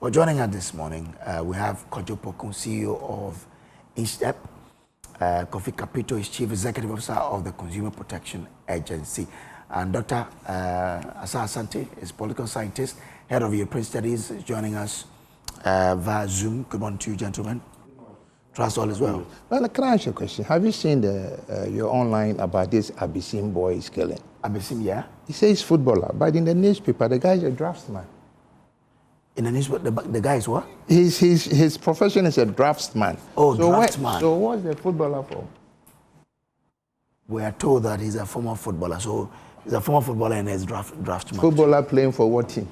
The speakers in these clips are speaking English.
Well, joining us this morning, we have Kojo Pokun, CEO of InStep. Kofi Kapito is Chief Executive Officer of the Consumer Protection Agency. And Dr. Asah-Asante is political scientist, head of European Studies, is joining us via Zoom. Good morning to you, gentlemen. Trust all is well. Well, can I ask you a question? Have you seen your online about this Abyssine boy is killing? Abyssine, yeah? He says footballer, but in the newspaper, the guy is a draftsman. In the newspaper, the guy is what? His profession is a draftsman. Oh, so draftsman. So what's the footballer for? We are told that he's a former footballer. So he's a former footballer and he's draftsman. Footballer playing for what team?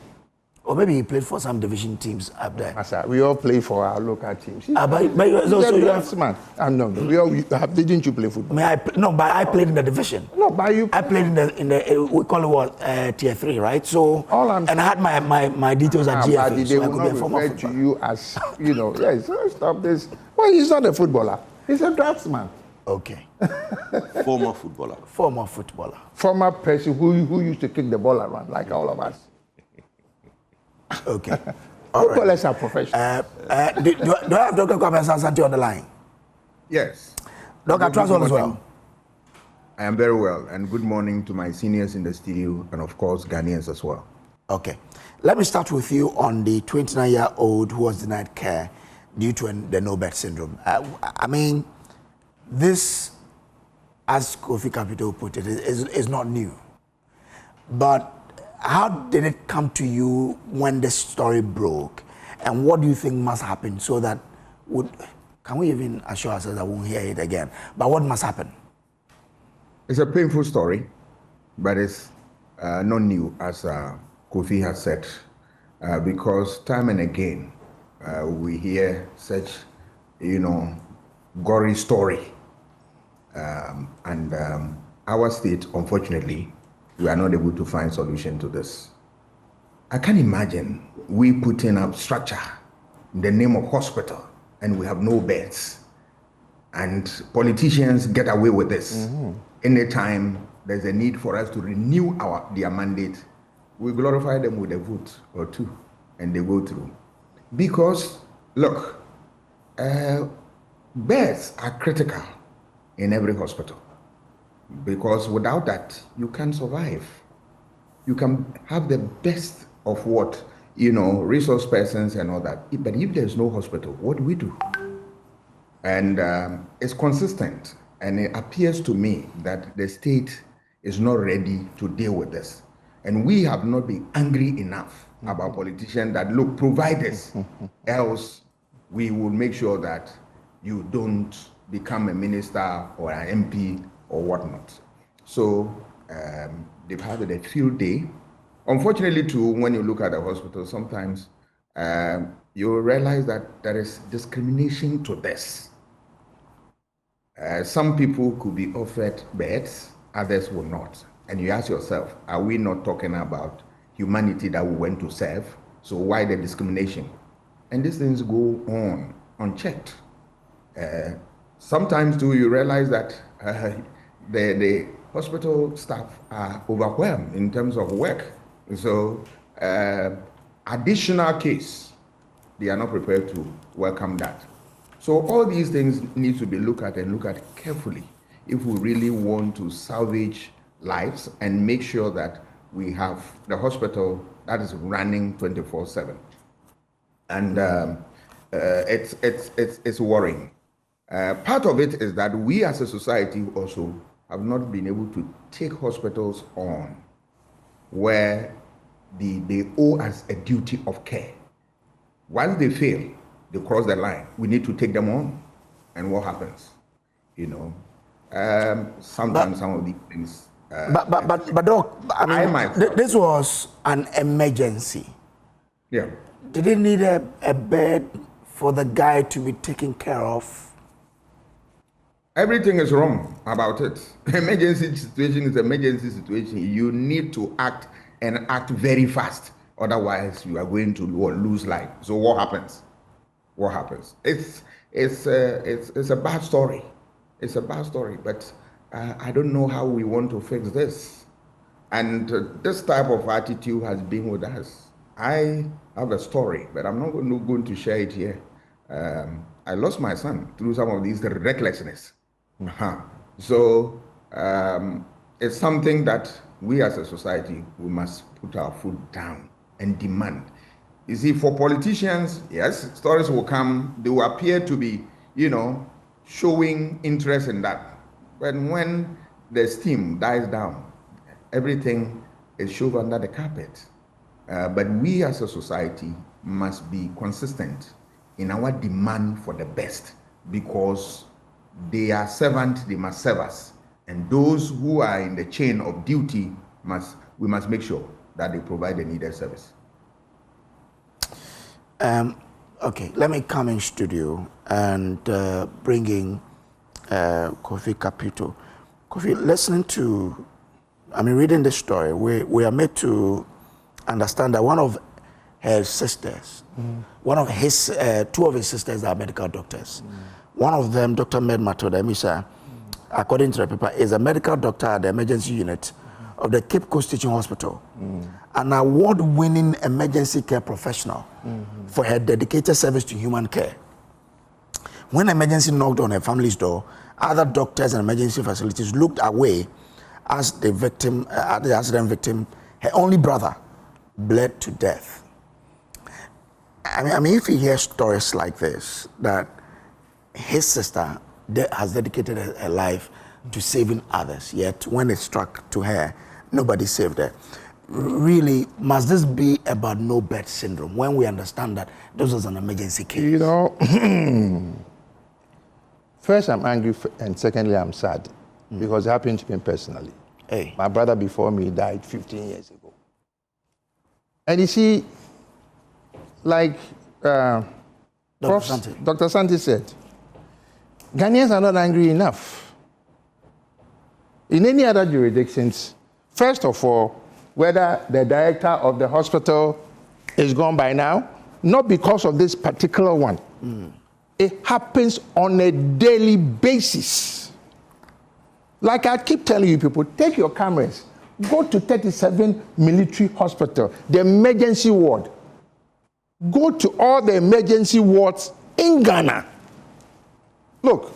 Or maybe he played for some division teams up there. Asah, we all play for our local teams. But so a draftsman. No. Didn't you play football? But I played in the division. No, but you. I played in the we call it what tier 3, right? So and I had my details at GFA. They so I will could be a not former refer to footballer. you as Yes, stop this. Well, he's not a footballer. He's a draftsman. Okay. Former footballer. Former footballer. Former person who used to kick the ball around like all of us. Okay. Footballers are professional. Do I have Dr. Kofi Asah-Asante on the line? Yes. Dr. Trust all as well. I am very well, and good morning to my seniors in the studio, and of course, Ghanaians as well. Okay. Let me start with you on the 29-year-old who was denied care due to the no-bed syndrome. I mean, this, as Kofi Kapito put it, is not new. But how did it come to you when the story broke? And what do you think must happen so that can we even assure ourselves that we won't hear it again? But what must happen? It's a painful story, but it's not new, as Kofi has said, because time and again we hear such, gory story. And our state, unfortunately, we are not able to find solution to this. I can imagine we putting up structure in the name of hospital and we have no beds. And politicians get away with this. Mm-hmm. Anytime there's a need for us to renew their mandate, we glorify them with a vote or two and they go through. Because, look, beds are critical in every hospital. Because without that, you can't survive. You can have the best of what, resource persons and all that. But if there's no hospital, what do we do? And it's consistent. And it appears to me that the state is not ready to deal with this. And we have not been angry enough about politicians that, look, provide this. Else, we will make sure that you don't become a minister or an MP or whatnot. So they've had a field day. Unfortunately, too, when you look at the hospital, sometimes you realize that there is discrimination to this. Some people could be offered beds, others will not. And you ask yourself, are we not talking about humanity that we went to serve? So why the discrimination? And these things go on unchecked. Sometimes, too, you realize that the hospital staff are overwhelmed in terms of work. So additional case, they are not prepared to welcome that. So all these things need to be looked at and looked at carefully if we really want to salvage lives and make sure that we have the hospital that is running 24/7. And it's worrying. Part of it is that we as a society also have not been able to take hospitals on where they owe us a duty of care. Once they fail, they cross the line, we need to take them on. And what happens? Sometimes some of these things. But Doc, this was an emergency. Yeah. Did they need a bed for the guy to be taken care of? Everything is wrong about it. Emergency situation is emergency situation. You need to act and act very fast. Otherwise, you are going to lose life. So what happens? What happens? It's a bad story. It's a bad story. But I don't know how we want to fix this. And this type of attitude has been with us. I have a story, but I'm not going to share it here. I lost my son through some of these recklessness. So it's something that we as a society, we must put our foot down and demand. You see, for politicians, yes, stories will come, they will appear to be, showing interest in that. But when the steam dies down, everything is shoved under the carpet. But we as a society must be consistent in our demand for the best, because they are servants, they must serve us. And those who are in the chain of duty, we must make sure that they provide the needed service. Okay, let me come in studio and bring in Kofi Kapito. Kofi, listening to, reading this story, we are made to understand that one of her sisters, two of his sisters are medical doctors. One of them, Dr. Med Matodemisa, according to the paper, is a medical doctor at the emergency unit of the Cape Coast Teaching Hospital, an award-winning emergency care professional for her dedicated service to human care. When emergency knocked on her family's door, other doctors and emergency facilities looked away as the accident victim, her only brother, bled to death. If you hear stories like this, that his sister has dedicated her life to saving others, yet when it struck to her, nobody saved her. Really, must this be about no bed syndrome when we understand that this was an emergency case? First I'm angry, and secondly I'm sad, because it happened to me personally. Hey. My brother before me died 15 years ago. And you see, like Dr. Asante. Dr. Asante said, Ghanaians are not angry enough. In any other jurisdictions, first of all, whether the director of the hospital is gone by now, not because of this particular one. It happens on a daily basis. Like I keep telling you people, take your cameras, go to 37 military hospital, the emergency ward. Go to all the emergency wards in Ghana. Look,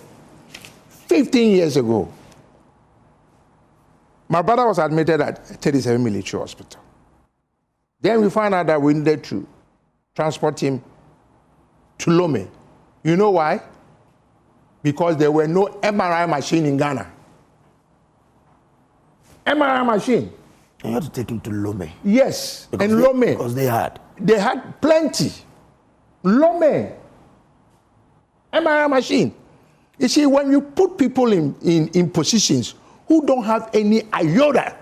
15 years ago, my brother was admitted at 37 military hospital. Then we found out that we needed to transport him to Lome. You know why? Because there were no MRI machine in Ghana. MRI machine. And you had to take him to Lome. Yes, Lome. Because they had. They had plenty. Lome. MRI machine. You see, when you put people in positions who don't have any iota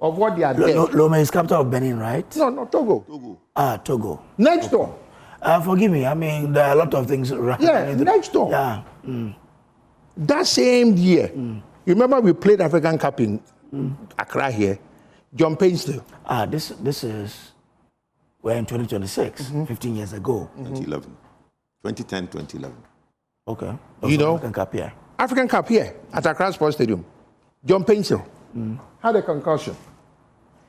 of what they are doing. Lome is capital of Benin, right? No, Togo. Togo. Next door. Forgive me, there are a lot of things. Yeah, next door. Yeah. That same year, you remember we played African Cup in Accra here, John Painston. This is, we're in 2026, 15 years ago. 2011. 2010, 2011. Okay. African Cup here. African Cup here at Accra Sports Stadium. John Painston had a concussion.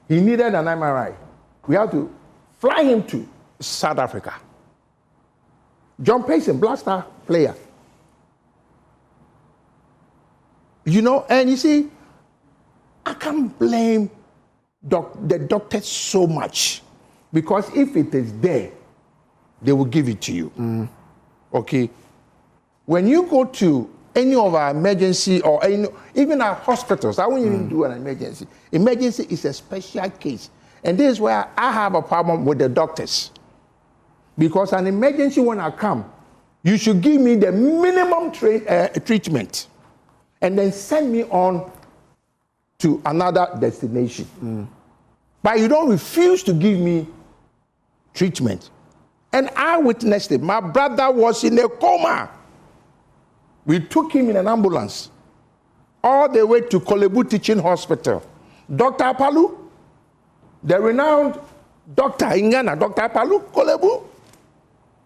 He needed an MRI. We had to fly him to South Africa. John Payson, Black Star player. And you see, I can't blame the doctors so much, because if it is there, they will give it to you. Okay? When you go to any of our emergency or even our hospitals, I won't even do an emergency. Emergency is a special case. And this is where I have a problem with the doctors. Because an emergency, when I come, you should give me the minimum treatment and then send me on to another destination. But you don't refuse to give me treatment. And I witnessed it. My brother was in a coma. We took him in an ambulance all the way to Kolebu Teaching Hospital. Dr. Apalu, the renowned doctor in Ghana, Dr. Apalu Kolebu,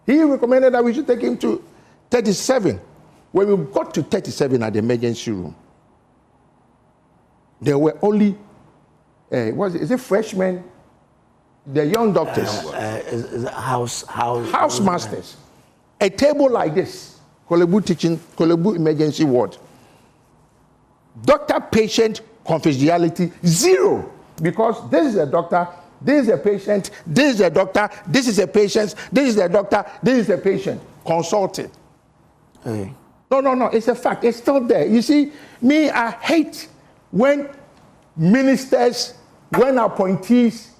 he recommended that we should take him to 37. When we got to 37 at the emergency room, there were only, freshmen the young doctors, house masters, a table like this, Kolebu emergency ward. Doctor-patient confidentiality, 0. Because this is a doctor, this is a patient, this is a doctor, this is a patient, this is a doctor, this is a patient. Consulting. Hey. No, it's a fact. It's still there. You see, me, I hate when ministers, when appointees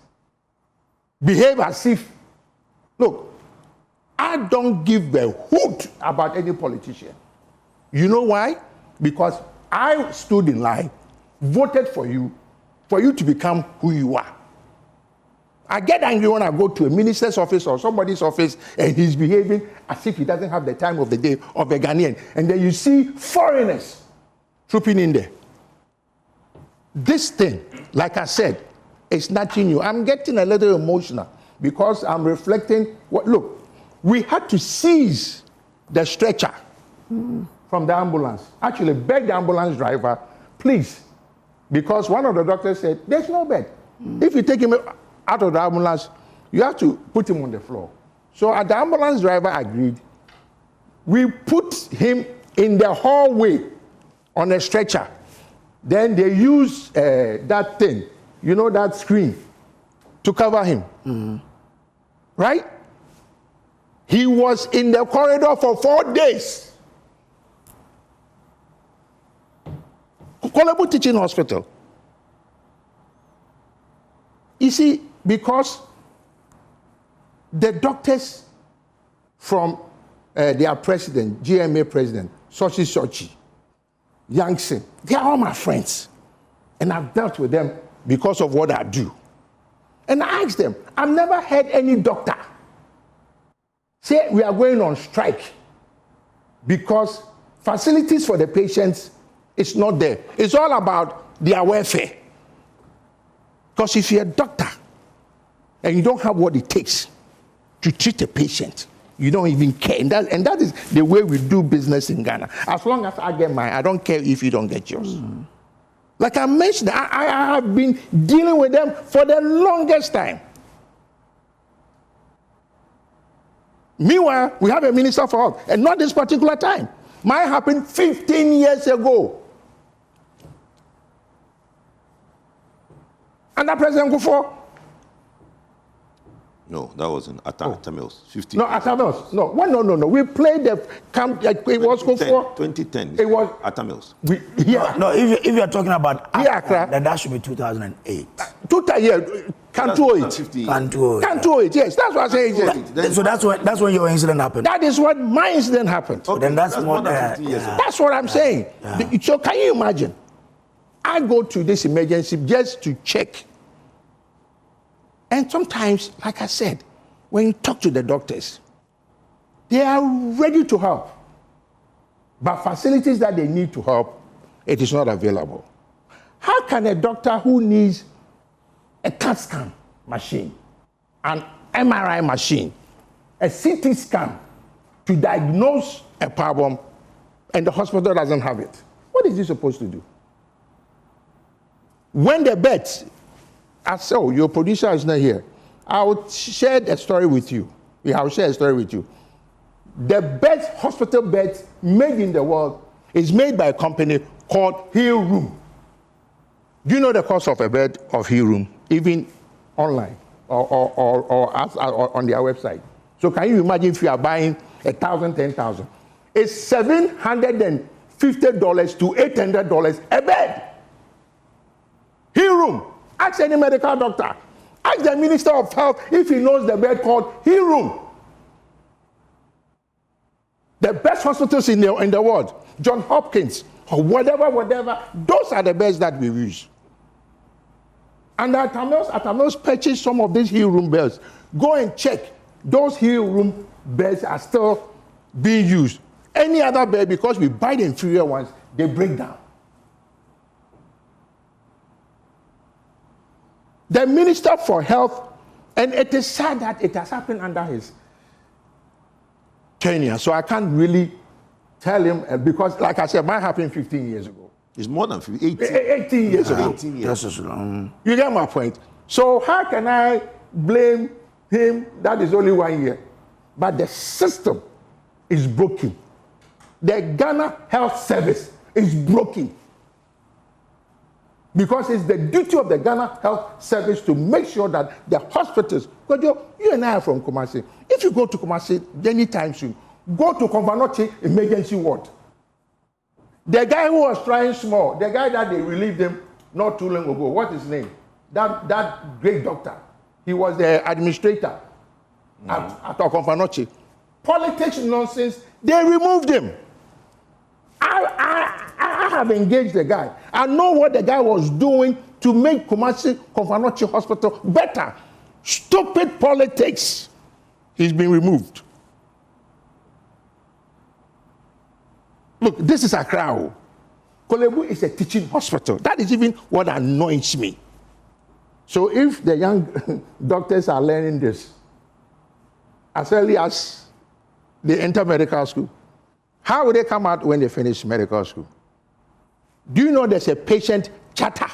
behave as if, look, I don't give a hoot about any politician. You know why? Because I stood in line, voted for you to become who you are. I get angry when I go to a minister's office or somebody's office and he's behaving as if he doesn't have the time of the day of a Ghanaian. And then you see foreigners trooping in there. This thing, like I said, it's nothing new. I'm getting a little emotional because I'm reflecting look, we had to seize the stretcher from the ambulance. Actually, beg the ambulance driver, please, because one of the doctors said, there's no bed. If you take him out of the ambulance, you have to put him on the floor. So the ambulance driver agreed. We put him in the hallway on a stretcher. Then they use that thing, that screen, to cover him. Right? He was in the corridor for 4 days. Kolebu Teaching Hospital. You see, because the doctors from their president, GMA president, Sochi, Yangtze, they are all my friends. And I've dealt with them because of what I do. And I asked them, I've never heard any doctor say we are going on strike because facilities for the patients is not there. It's all about their welfare. Because if you're a doctor and you don't have what it takes to treat a patient, you don't even care. And that is the way we do business in Ghana. As long as I get mine, I don't care if you don't get yours. Like I mentioned, I have been dealing with them for the longest time. Meanwhile, we have a minister for health, and not this particular time. Mine happened 15 years ago. Under President Kufuor. No, that wasn't Atamils. 50. No, Atamils. No. No. We played the camp. It was Kufuor. 2010. It was Atamils. No, if you're talking about Accra, then that should be 2008. Can't do it. Yes, that's what I say. So that's when your incident happened. That is what my incident happened. Okay, then that's more than 50 years ago. That's what I'm saying. So can you imagine? I go to this emergency just to check. And sometimes, like I said, when you talk to the doctors, they are ready to help. But facilities that they need to help, it is not available. How can a doctor who needs a CAT scan machine, an MRI machine, a CT scan to diagnose a problem, and the hospital doesn't have it? What is he supposed to do? When the beds, your producer is not here, I will share a story with you. I will share a story with you. The best hospital beds made in the world is made by a company called Hill Room. Do you know the cost of a bed of Hill Room, even online or on their website? So can you imagine if you are buying 1,000, 10,000? It's $750 to $800 a bed. Hill Room. Ask any medical doctor. Ask the Minister of Health if he knows the bed called Hill Room. The best hospitals in the world, John Hopkins, or whatever, those are the beds that we use. And Atamils purchased some of these Hill Room beds. Go and check. Those Hill Room beds are still being used. Any other bed, because we buy the inferior ones, they break down. The Minister for Health, and it is sad that it has happened under his tenure, so I can't really tell him, because, like I said, mine happened 15 years ago. It's more than 18 years ago. 18 years. You get my point? So how can I blame him. That is only 1 year. But the system is broken. The Ghana Health Service is broken. Because it's the duty of the Ghana Health Service to make sure that the hospitals, because you and I are from Kumasi. If you go to Kumasi anytime soon, go to Konfanoche emergency ward. The guy who was trying small, the guy that they relieved him not too long ago, what's his name? That great doctor. He was the administrator at Konfanoche. Politics nonsense, they removed him. I have engaged the guy. I know what the guy was doing to make Kumasi Konfanoche Hospital better. Stupid politics. He's been removed. Look, this is Accra. Kolebu is a teaching hospital. That is even what annoys me. So if the young doctors are learning this as early as they enter medical school, how will they come out when they finish medical school? Do you know there's a patient charter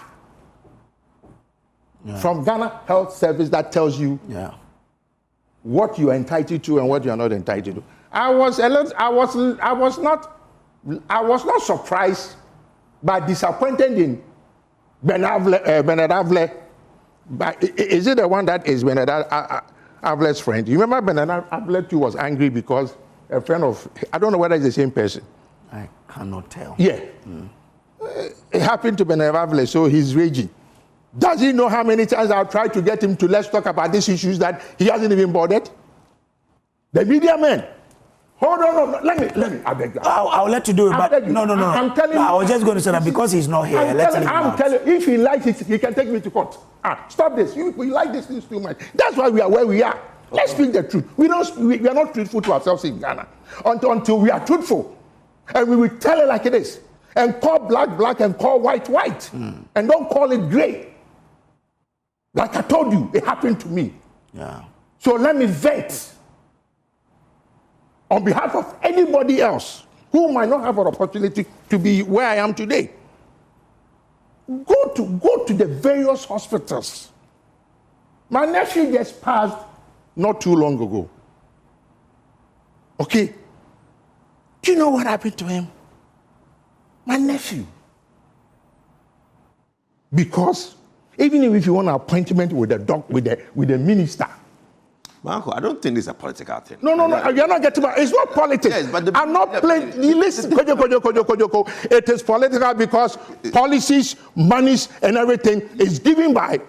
from Ghana Health Service that tells you what you are entitled to and what you are not entitled to? I was not surprised, but disappointed in Bernard Avle. But is it the one that is Bernard Avle's friend? You remember Bernard Avle too was angry because a friend of, I don't know whether it's the same person. I cannot tell. Yeah. It happened to Bernard Avle, so he's raging. Does he know how many times I've tried to get him to let's talk about these issues that he hasn't even bothered? The media man. Hold on, let me, I beg you. I'll let you do it, but no. I'm telling you. I was just going to say that because he's not here, I'm telling you, if he likes it, he can take me to court. Stop this. You like this things too much. That's why we are where we are. Let's speak the truth. We are not truthful to ourselves in Ghana until we are truthful. And we will tell it like it is. And call black and call white. And don't call it gray. Like I told you, it happened to me. Yeah. So let me vent on behalf of anybody else who might not have an opportunity to be where I am today. Go to the various hospitals. My nephew just passed not too long ago. Okay? Do you know what happened to him? My nephew. Because even if you want an appointment with the minister, Marco, I don't think this is a political thing. No, you're not getting it. It's not politics. Yes, but I'm not playing. Listen, Kojoko. It is political because policies, monies, and everything is given by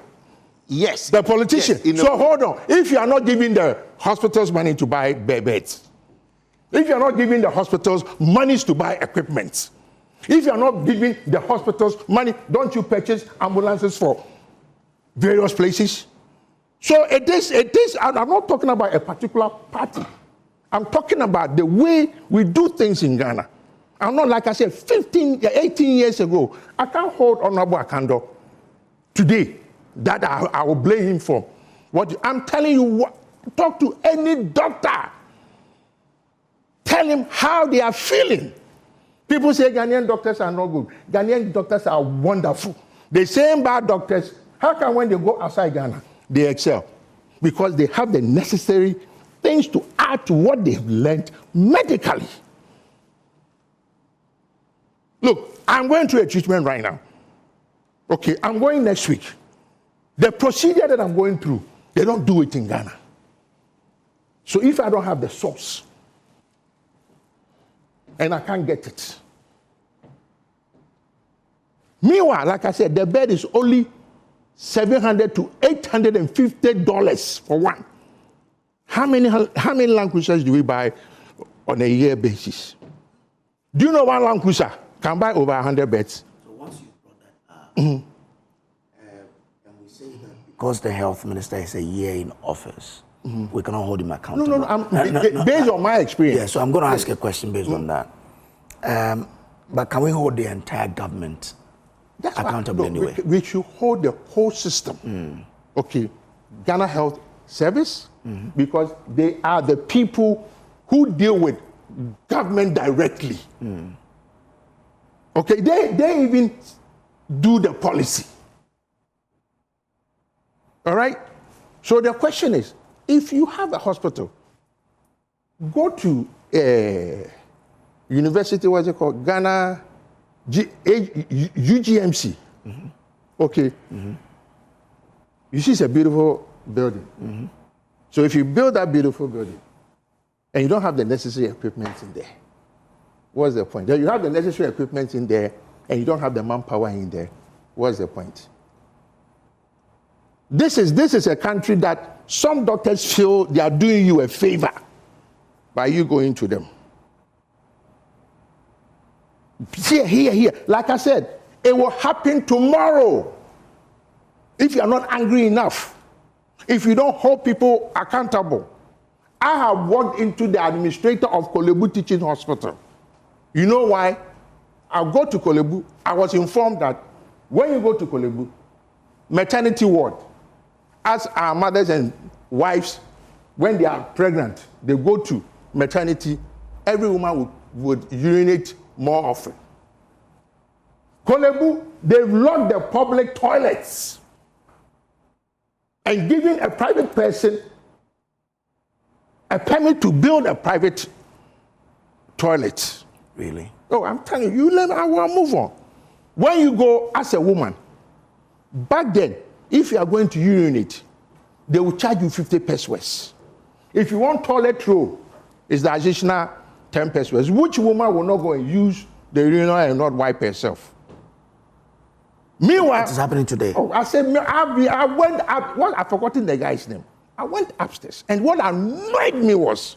the politician. Yes, so hold on. If you are not giving the hospitals money to buy beds, if you are not giving the hospitals monies to buy equipment, if you are not giving the hospitals money, don't you purchase ambulances for various places? So it is, I'm not talking about a particular party. I'm talking about the way we do things in Ghana. I'm not, like I said, 18 years ago. I can't hold Honorable Akando today that I will blame him for. I'm telling you, talk to any doctor. Tell him how they are feeling. People say Ghanaian doctors are not good. Ghanaian doctors are wonderful. The same bad doctors, how come when they go outside Ghana, they excel? Because they have the necessary things to add to what they've learned medically. Look, I'm going through a treatment right now. Okay, I'm going next week. The procedure that I'm going through, they don't do it in Ghana. So if I don't have the source, and I can't get it. Meanwhile, like I said, the bed is only $700 to $850 for one. How many Land Cruisers do we buy on a year basis? Do you know one Land Cruiser can buy over 100 beds? So once you brought that up, and we say that because the health minister is a year in office, we cannot hold him accountable. No, based on my experience. Yeah, so I'm going to ask a question based on that. But can we hold the entire government accountable anyway? We should hold the whole system. Okay, Ghana Health Service, because they are the people who deal with government directly. Okay, they even do the policy. All right? So the question is, if you have a hospital, go to university, what's it called? Ghana, UGMC. Mm-hmm. Okay. Mm-hmm. You see, it's a beautiful building. Mm-hmm. So if you build that beautiful building and you don't have the necessary equipment in there, what's the point? You have the necessary equipment in there and you don't have the manpower in there, what's the point? This is a country that some doctors feel they are doing you a favor by you going to them. Here. Like I said, it will happen tomorrow if you are not angry enough, if you don't hold people accountable. I have walked into the administrator of Kolebu Teaching Hospital. You know why? I go to Kolebu. I was informed that when you go to Kolebu, maternity ward, as our mothers and wives, when they are pregnant, they go to maternity, every woman would urinate more often. Kolebu, they've locked the public toilets and given a private person a permit to build a private toilet. Really? Oh, I'm telling you, I will move on. When you go as a woman, back then, if you are going to urinate, they will charge you 50 pesos. If you want toilet roll, it's the additional 10 pesos. Which woman will not go and use the urinal and not wipe herself? Meanwhile, what is happening today? Oh, I said, I went up. Well, I've forgotten the guy's name. I went upstairs, and what annoyed me was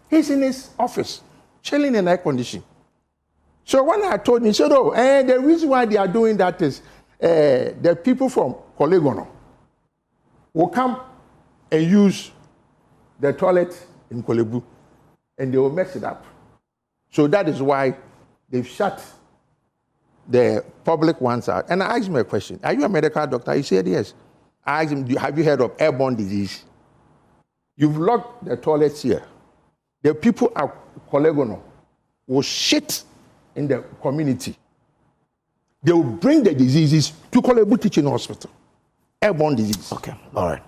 he's in his office, chilling in air conditioning. So when I told him, he said, "Oh, and the reason why they are doing that is the people from Kolegono will come and use the toilet in Kolebu, and they will mess it up. So that is why they've shut the public ones out." And I asked him a question: "Are you a medical doctor?" He said, "Yes." I asked him, "Have you heard of airborne disease? You've locked the toilets here. The people at Kolegono will shit in the community. They will bring the diseases to Kolebu Teaching Hospital. Airborne disease." Okay, all right.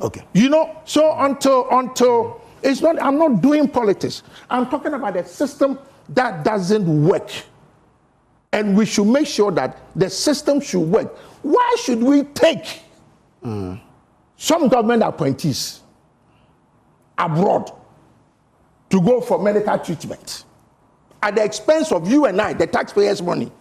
Okay. You know, so until it's not, I'm not doing politics. I'm talking about a system that doesn't work. And we should make sure that the system should work. Why should we take some government appointees abroad to go for medical treatment at the expense of you and I, the taxpayers' money,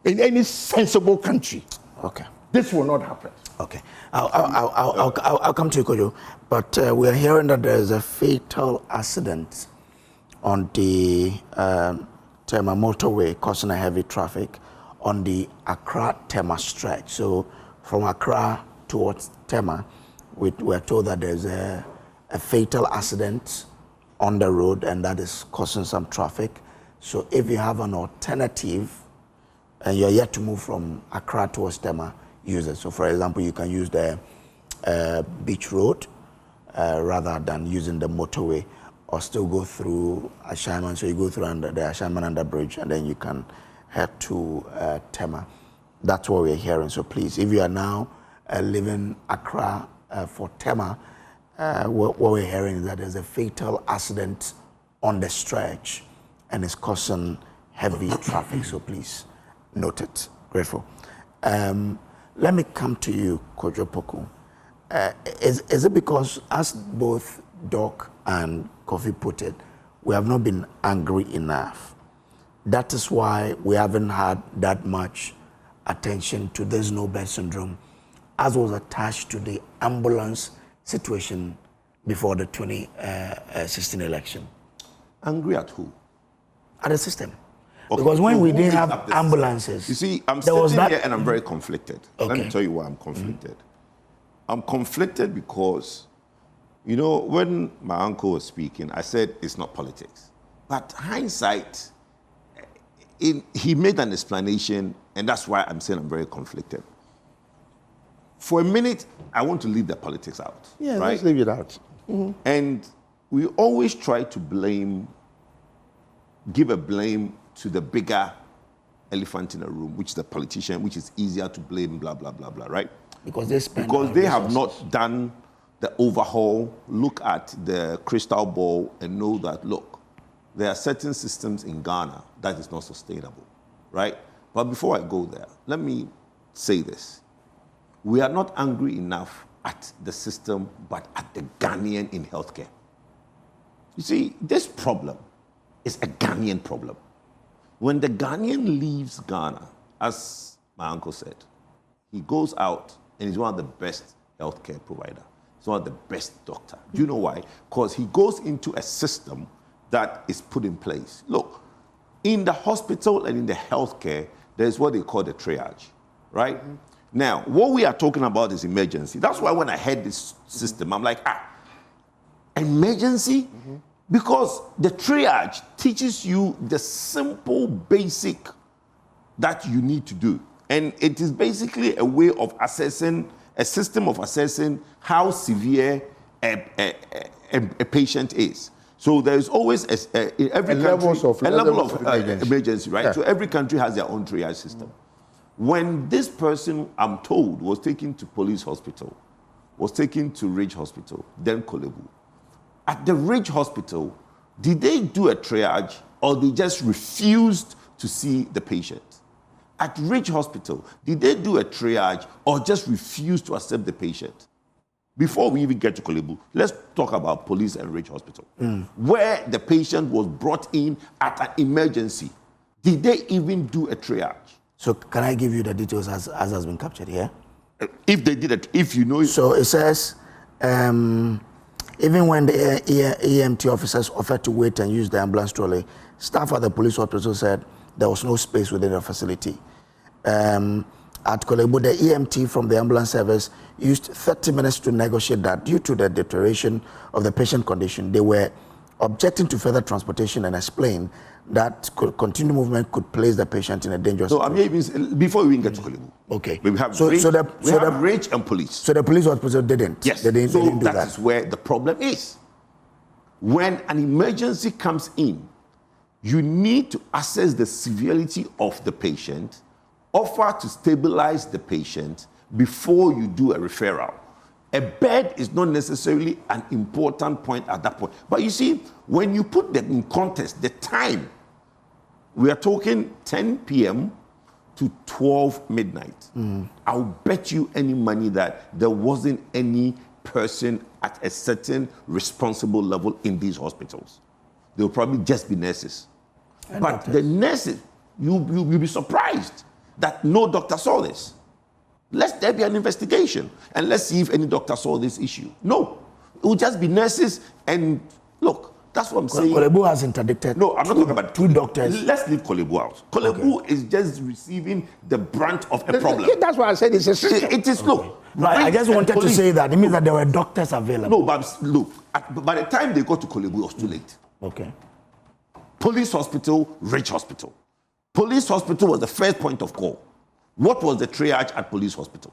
in any sensible country? Okay. This will not happen. Okay. I'll come to you, Kojo. But we are hearing that there is a fatal accident on the Tema motorway causing a heavy traffic on the Accra-Tema stretch. So from Accra towards Tema, we're told that there's a fatal accident on the road, and that is causing some traffic. So if you have an alternative and you're yet to move from Accra towards Tema, use it. So for example, you can use the beach road rather than using the motorway, or still go through Ashaiman. So you go through the Ashaiman under bridge, and then you can head to Tema. That's what we're hearing. So please, if you are now leaving Accra for Tema, what we're hearing is that there's a fatal accident on the stretch and it's causing heavy traffic. So please note it. Grateful. Let me come to you, Kojo Poku. Is it because, as both Doc and Kofi put it, we have not been angry enough? That is why we haven't had that much attention to this no-bed syndrome as was attached to the ambulance situation before the 2016 election. Angry at who? At the system. Okay. Because when So we who didn't makes have up the ambulances, You see, I'm there was sitting that. here and I'm very conflicted. Let Okay. me tell you why I'm conflicted. I'm conflicted because, you know, when my uncle was speaking, I said it's not politics. But hindsight, he made an explanation, and that's why I'm saying I'm very conflicted. For a minute, I want to leave the politics out. Yeah, right? let's leave it out. And we always try to give a blame to the bigger elephant in the room, which is the politician, which is easier to blame, blah, blah, blah, blah, right? Because they spend Because our they have resources. not done the overhaul, look at the crystal ball and know that, look, there are certain systems in Ghana that is not sustainable, right? But before I go there, let me say this. We are not angry enough at the system, but at the Ghanaian in healthcare. You see, this problem is a Ghanaian problem. When the Ghanaian leaves Ghana, as my uncle said, he goes out and he's one of the best healthcare provider. He's one of the best doctor. Do you know why? Because he goes into a system that is put in place. Look, in the hospital and in the healthcare, there's what they call the triage, right? Mm-hmm. Now, what we are talking about is emergency. That's why when I heard this system, I'm like, emergency? Mm-hmm. Because the triage teaches you the simple basic that you need to do. And it is basically a way of assessing, a system of assessing how severe a patient is. So there is always a level of emergency, right? Yeah. So every country has their own triage system. When this person, I'm told, was taken to police hospital, was taken to Ridge Hospital, then Kolebu. At the Ridge Hospital, did they do a triage or they just refused to see the patient? At Ridge Hospital, did they do a triage or just refused to accept the patient? Before we even get to Kolebu, let's talk about police and Ridge Hospital, where the patient was brought in at an emergency. Did they even do a triage? So can I give you the details as has been captured here? If they did it, if you know it. So it says, even when the EMT officers offered to wait and use the ambulance trolley, staff at the police hospital said there was no space within the facility. At Kolebu, the EMT from the ambulance service used 30 minutes to negotiate that due to the deterioration of the patient condition, they were objecting to further transportation and explained that continued movement could place the patient in a dangerous situation. So before we even get to Kolebu, okay. We have Ridge and police. So the police hospital didn't. Yes. They didn't do that. That is where the problem is. When an emergency comes in, you need to assess the severity of the patient, offer to stabilize the patient before you do a referral. A bed is not necessarily an important point at that point. But you see, when you put them in context, the time, we are talking 10 p.m. to 12 midnight. I'll bet you any money that there wasn't any person at a certain responsible level in these hospitals. They will probably just be nurses. But the nurses, you'll be surprised that no doctor saw this. Let there be an investigation and let's see if any doctor saw this issue. No, it will just be nurses and look, that's what I'm saying. Kolebu has interdicted. No, I'm not talking about two doctors. Let's leave Kolebu out. Kolebu is just receiving the brunt of a problem. That's why I said it's a system. It is, look. Right, I just wanted to say that. It means that there were doctors available. No, but look, by the time they got to Kolebu, it was too late. Okay. Police hospital, Ridge Hospital. Police hospital was the first point of call. What was the triage at police hospital?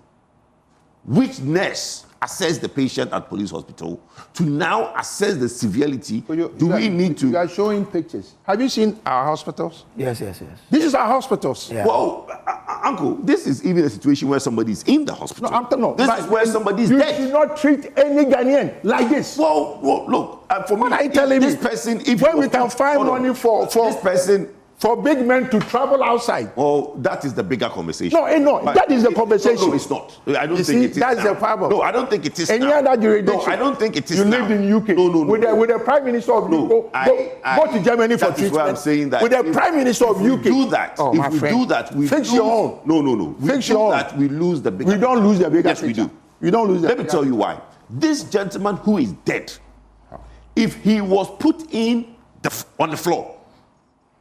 Which nurse assessed the patient at police hospital to now assess the severity? You are showing pictures. Have you seen our hospitals? Yes. This is our hospitals. Yeah. Well, Uncle, this is even a situation where somebody is in the hospital. No, this is where somebody is dead. You should not treat any Ghanaian like this. Well look, for me, what are you telling this me? Person, when we can find money for this person. For big men to travel outside. Well, that is the bigger conversation. No, that is the conversation. No, it's not. I don't think see, it is. That's the problem. No, I don't think it is. Any now. other jurisdiction? No, I don't think it is. You now. lived in UK. No. With the Prime Minister of UK. Go to Germany for treatment. That is why I'm saying that. With the Prime Minister of UK. Do that. Oh, if we do that, we fix lose. your own. No. Fix your own. That we lose the bigger. We don't lose the bigger. Yes, we do. We don't lose the. Let me tell you why. This gentleman who is dead, if he was put on the floor,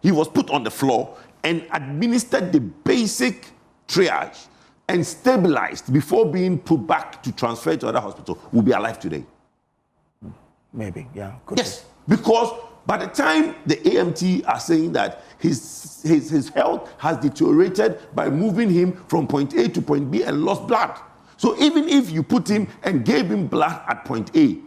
he was put on the floor and administered the basic triage and stabilized before being put back to transfer to other hospital, will be alive today. Maybe, yeah. Yes, because by the time the AMT are saying that his health has deteriorated by moving him from point A to point B and lost blood. So even if you put him and gave him blood at point A,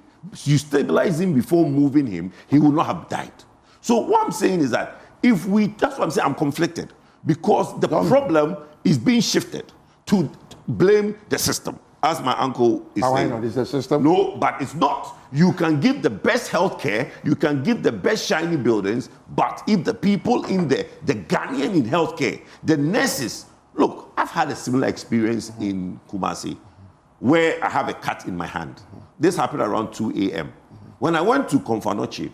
you stabilize him before moving him, he will not have died. So what I'm saying is that that's what I'm saying, I'm conflicted because the problem is being shifted to blame the system. as my uncle is How I saying. know this is a system? No, but it's not. You can give the best healthcare, you can give the best shiny buildings, but if the people in there, the Ghanaian in healthcare, the nurses, look, I've had a similar experience in Kumasi, where I have a cut in my hand. This happened around 2 a.m. When I went to Konfanoche,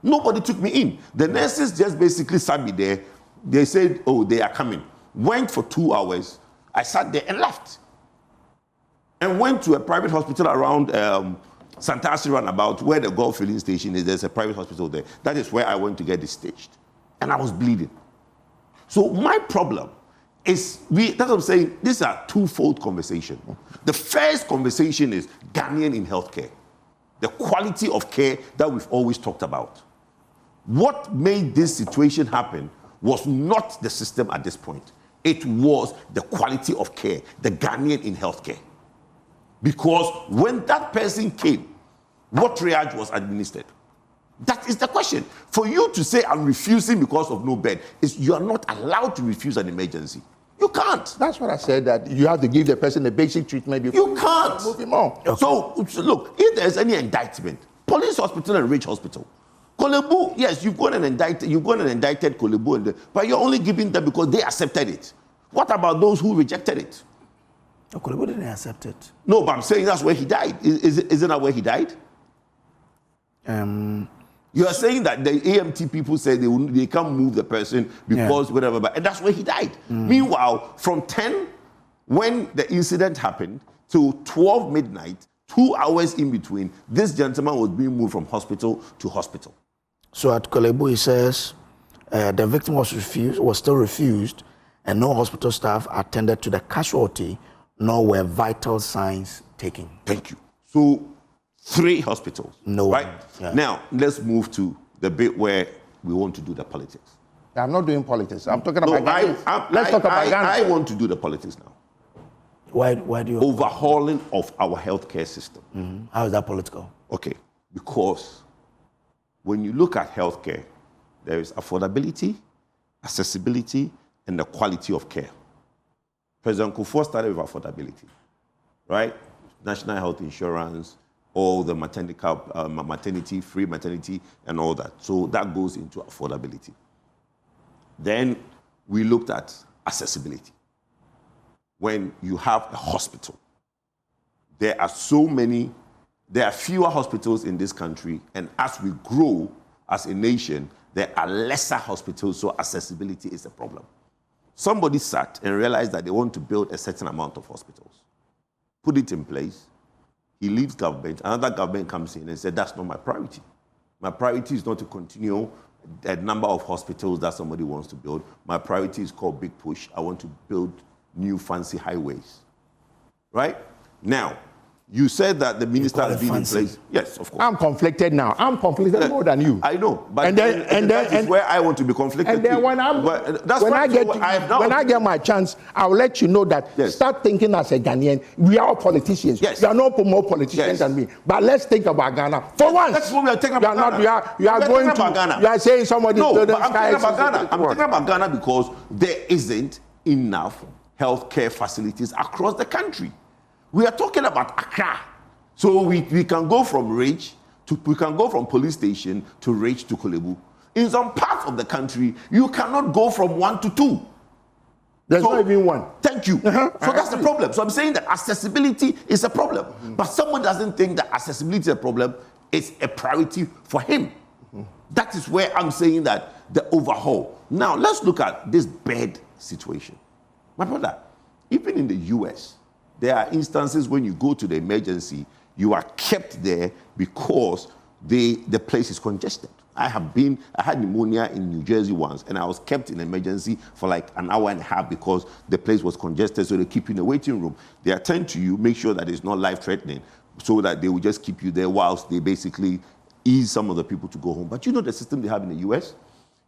nobody took me in. The nurses just basically sat me there. They said, oh, they are coming. Went for 2 hours. I sat there and left. And went to a private hospital around Santasi roundabout, where the Gulf filling station is. There's a private hospital there. That is where I went to get this staged. And I was bleeding. So my problem is, that's what I'm saying, these are twofold conversation. The first conversation is Ghanaian in healthcare. The quality of care that we've always talked about. What made this situation happen was not the system at this point. It was the quality of care, the Ghanaian in healthcare. Because when that person came, what triage was administered? That is the question. For you to say I'm refusing because of no bed, is you are not allowed to refuse an emergency. You can't. That's what I said, that you have to give the person the basic treatment before you can't move him on. Okay. So look, if there's any indictment, police hospital and rich hospital, Kolebu, yes, you've gone and indicted Kolebu, but you're only giving them because they accepted it. What about those who rejected it? Kolebu didn't accept it. No, but I'm saying that's where he died. Isn't that where he died? You are saying that the AMT people said they can't move the person because whatever, and that's where he died. Meanwhile, from 10, when the incident happened, to 12 midnight, 2 hours in between, this gentleman was being moved from hospital to hospital. So at Kolebu, he says the victim was still refused, and no hospital staff attended to the casualty, nor were vital signs taken. Thank you. So 3 hospitals. No. Right? Yeah. Now, let's move to the bit where we want to do the politics. I'm not doing politics. I'm talking about Ghana. Let's talk about Ghana. I want to do the politics now. Why do you? Overhauling of our healthcare system. Mm-hmm. How is that political? Okay. Because when you look at healthcare, there is affordability, accessibility, and the quality of care. President Kufuor started with affordability, right? National health insurance, all the maternity, free maternity, and all that. So that goes into affordability. Then we looked at accessibility. When you have a hospital, there are fewer hospitals in this country, and as we grow as a nation, there are lesser hospitals, so accessibility is a problem. Somebody sat and realized that they want to build a certain amount of hospitals, put it in place. He leaves government, another government comes in and said, that's not my priority. My priority is not to continue a number of hospitals that somebody wants to build. My priority is called Big Push. I want to build new fancy highways. Right? Now, you said that the minister has been in place. Yes, of course. I'm conflicted now. I'm conflicted more than you. I know, but that is where I want to be conflicted. And then when I get my chance, I'll let you know that. Start thinking as a Ghanaian. We are all politicians. Yes. You are not more politicians than me. But let's think about Ghana for once. That's what we are talking about. You are going to Ghana. You are saying somebody. No, but I'm talking about Ghana. I'm talking about Ghana because there isn't enough healthcare facilities across the country. We are talking about Accra. So we can go from police station to Rage to Kolebu. In some parts of the country, you cannot go from 1 to 2. There's not even one. Thank you. So that's the problem. So I'm saying that accessibility is a problem. But someone doesn't think that accessibility is a problem. It's a priority for him. That is where I'm saying that the overhaul. Now, let's look at this bed situation. My brother, even in the US, there are instances when you go to the emergency, you are kept there because the place is congested. I had pneumonia in New Jersey once, and I was kept in emergency for like an hour and a half because the place was congested, so they keep you in the waiting room. They attend to you, make sure that it's not life-threatening, so that they will just keep you there whilst they basically ease some of the people to go home. But you know the system they have in the US?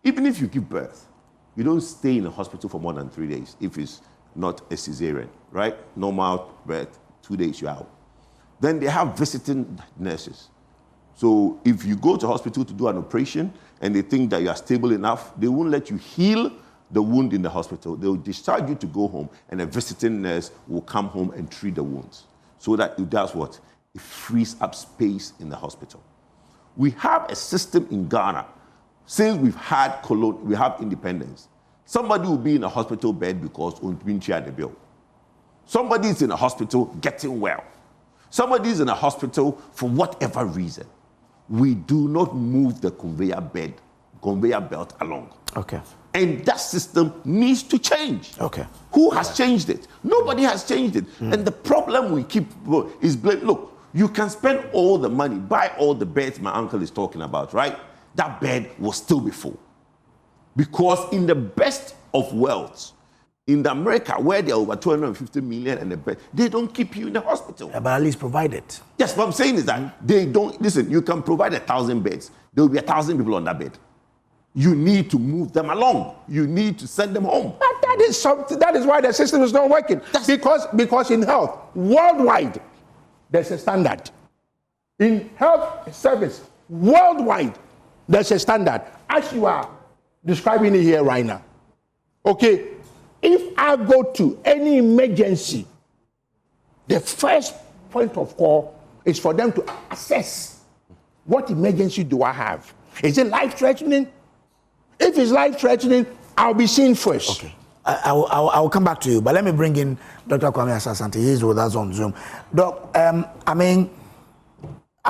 Even if you give birth, you don't stay in a hospital for more than 3 days if it's not a cesarean, right? Normal birth, 2 days you're out. Then they have visiting nurses. So if you go to hospital to do an operation and they think that you are stable enough, they won't let you heal the wound in the hospital. They will discharge you to go home, and a visiting nurse will come home and treat the wounds. so that it does what? It frees up space in the hospital. We have a system in Ghana, since we have independence. Somebody will be in a hospital bed because Untwinchi had the bill. Somebody is in a hospital getting well. Somebody is in a hospital for whatever reason. We do not move the conveyor belt along. Okay. And that system needs to change. Okay. Who has changed it? Nobody has changed it. And the problem we keep is blame. Look, you can spend all the money, buy all the beds my uncle is talking about, right? That bed will still be full. Because in the best of worlds, in America, where there are over 250 million and the bed, they don't keep you in the hospital. Yeah, but at least provide it. Yes, what I'm saying is that they don't, listen, you can provide 1,000 beds. There will be 1,000 people on that bed. You need to move them along. You need to send them home. But that is why the system is not working. Because in health, worldwide, there's a standard. In health service, worldwide, there's a standard. As you are describing it here right now. Okay, if I go to any emergency, the first point of call is for them to assess what emergency do I have. Is it life-threatening? If it's life-threatening, I'll be seen first. Okay. I will come back to you, but let me bring in Dr. Kwame Asah-Asante. He's with us on Zoom. Doc, I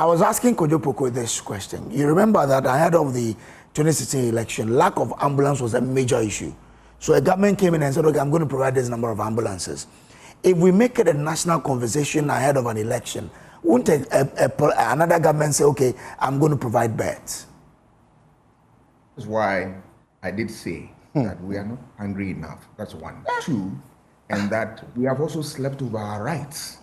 was asking Kojo Poko this question. You remember that ahead of the 2016 election, lack of ambulance was a major issue. So a government came in and said, okay, I'm going to provide this number of ambulances. If we make it a national conversation ahead of an election, won't another government say, okay, I'm going to provide beds? That's why I did say that we are not angry enough. That's one. Two, and that we have also slept over our rights,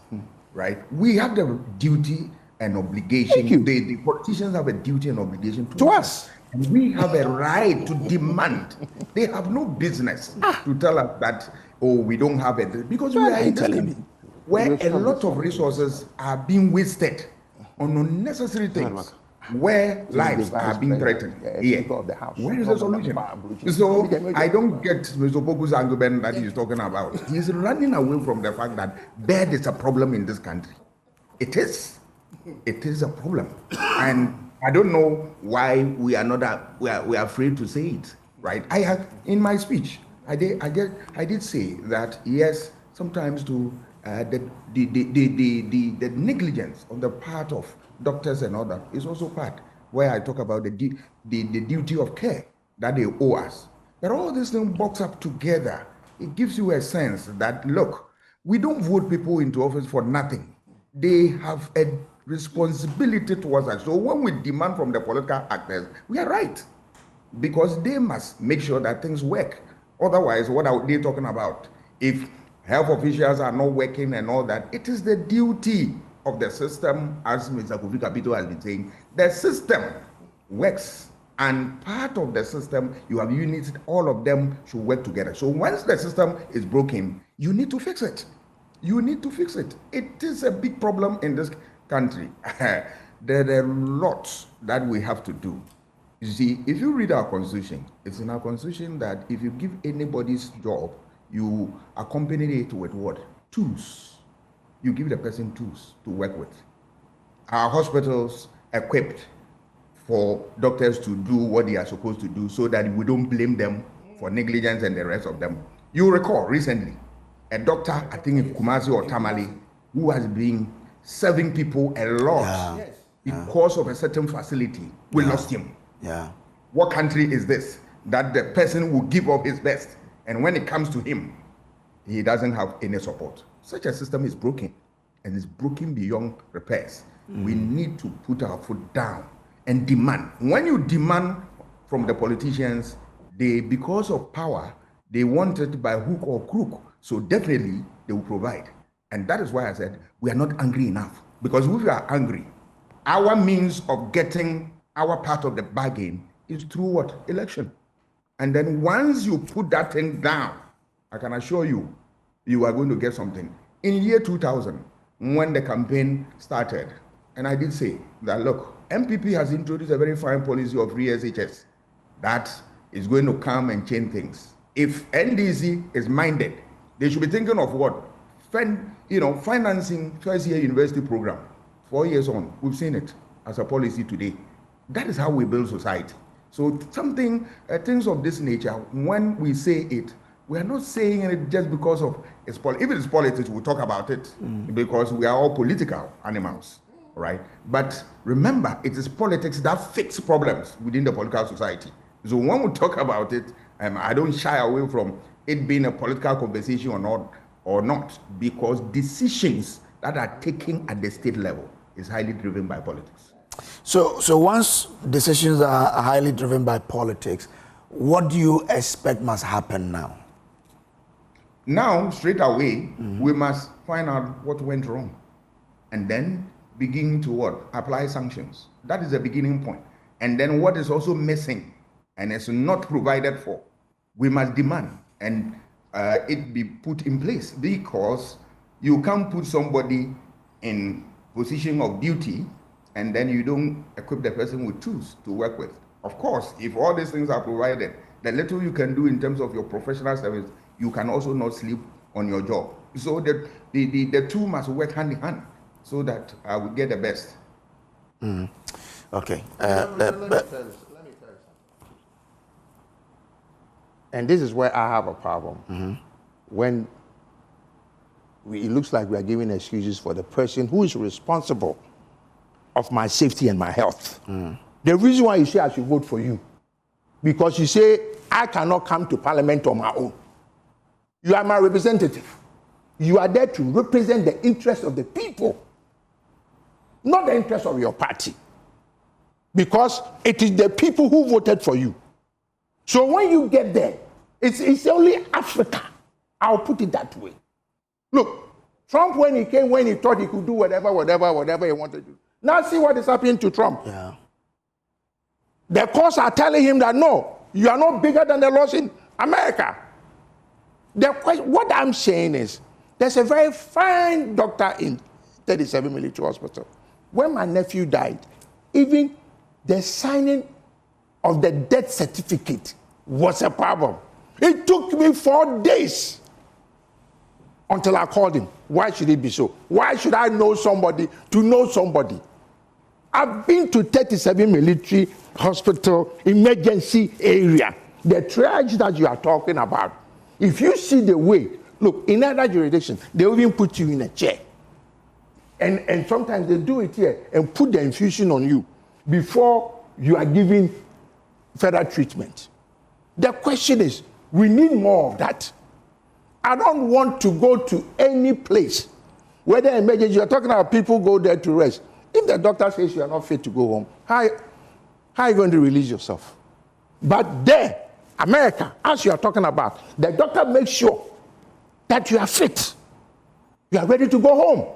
right? We have the duty and obligation. The politicians have a duty and obligation to us. And we have a right to demand. They have no business to tell us that, oh, we don't have it. Because we are in this country where a lot of resources are being wasted on unnecessary things, where lives are being threatened. Here. Where is the solution? So I don't get Mr. Poku's argument that he's talking about. He's running away from the fact that bed is a problem in this country. It is. It is a problem. And I don't know why we are not we are afraid to say it, right? I have in my speech, I did say that yes, sometimes the negligence on the part of doctors and all that is also part where I talk about the duty of care that they owe us. But all these things box up together. It gives you a sense that look, we don't vote people into office for nothing. They have a responsibility towards us. So when we demand from the political actors, we are right, because they must make sure that things work. Otherwise, what are they talking about? If health officials are not working and all that, it is the duty of the system, as Mr. Kofi Kapito has been saying. The system works, and part of the system, you have units, all of them should work together. So once the system is broken, you need to fix it. You need to fix it. It is a big problem in this country. There are lots that we have to do. You see, if you read our constitution, it's in our constitution that if you give anybody's job, you accompany it with what? Tools. You give the person tools to work with. Our hospitals equipped for doctors to do what they are supposed to do so that we don't blame them for negligence and the rest of them. You recall recently, a doctor, I think in Kumasi or Tamale, who has been serving people a lot because of a certain facility. We lost him. Yeah. What country is this that the person will give up his best, and when it comes to him, he doesn't have any support? Such a system is broken, and it's broken beyond repairs. We need to put our foot down and demand. When you demand from the politicians, because of power, they want it by hook or crook. So definitely they will provide. And that is why I said we are not angry enough. Because if we are angry, our means of getting our part of the bargain is through what? Election. And then once you put that thing down, I can assure you, you are going to get something. In year 2000, when the campaign started, and I did say that, look, MPP has introduced a very fine policy of free SHS that is going to come and change things. If NDC is minded, they should be thinking of what? financing first-year university program, 4 years on, we've seen it as a policy today. That is how we build society. So things of this nature, when we say it, we are not saying it just because of it's if it is politics, we'll talk about it because we are all political animals, right? But remember, it is politics that fix problems within the political society. So when we talk about it, I don't shy away from it being a political conversation or not, because decisions that are taken at the state level is highly driven by politics. So once decisions are highly driven by politics, what do you expect must happen now? Now, straight away, we must find out what went wrong and then begin to what? Apply sanctions. That is the beginning point. And then what is also missing and is not provided for, we must demand and it be put in place, because you can't put somebody in position of duty and then you don't equip the person with tools to work with. Of course, if all these things are provided, the little you can do in terms of your professional service, you can also not sleep on your job. So the two must work hand in hand so that we get the best. Okay. Let me tell you something. And this is where I have a problem. When it looks like we are giving excuses for the person who is responsible of my safety and my health. The reason why you say I should vote for you, because you say I cannot come to parliament on my own. You are my representative. You are there to represent the interests of the people, not the interests of your party. Because it is the people who voted for you. So when you get there, it's only Africa. I'll put it that way. Look, Trump, when he came, when he thought he could do whatever he wanted to do. Now see what is happening to Trump. Yeah. The courts are telling him that no, you are not bigger than the laws in America. What I'm saying is, there's a very fine doctor in 37 Military Hospital. When my nephew died, even the signing of the death certificate was a problem. It took me 4 days until I called him. Why should it be so? Why should I know somebody to know somebody? I've been to 37 Military Hospital emergency area. The triage that you are talking about, if you see the way, look, in other jurisdictions, they even put you in a chair. And sometimes they do it here and put the infusion on you before you are given further treatment. The question is, we need more of that. I don't want to go to any place, whether emergency, you're talking about people go there to rest. If the doctor says you are not fit to go home, how are you going to release yourself? But there, America, as you are talking about, the doctor makes sure that you are fit. You are ready to go home.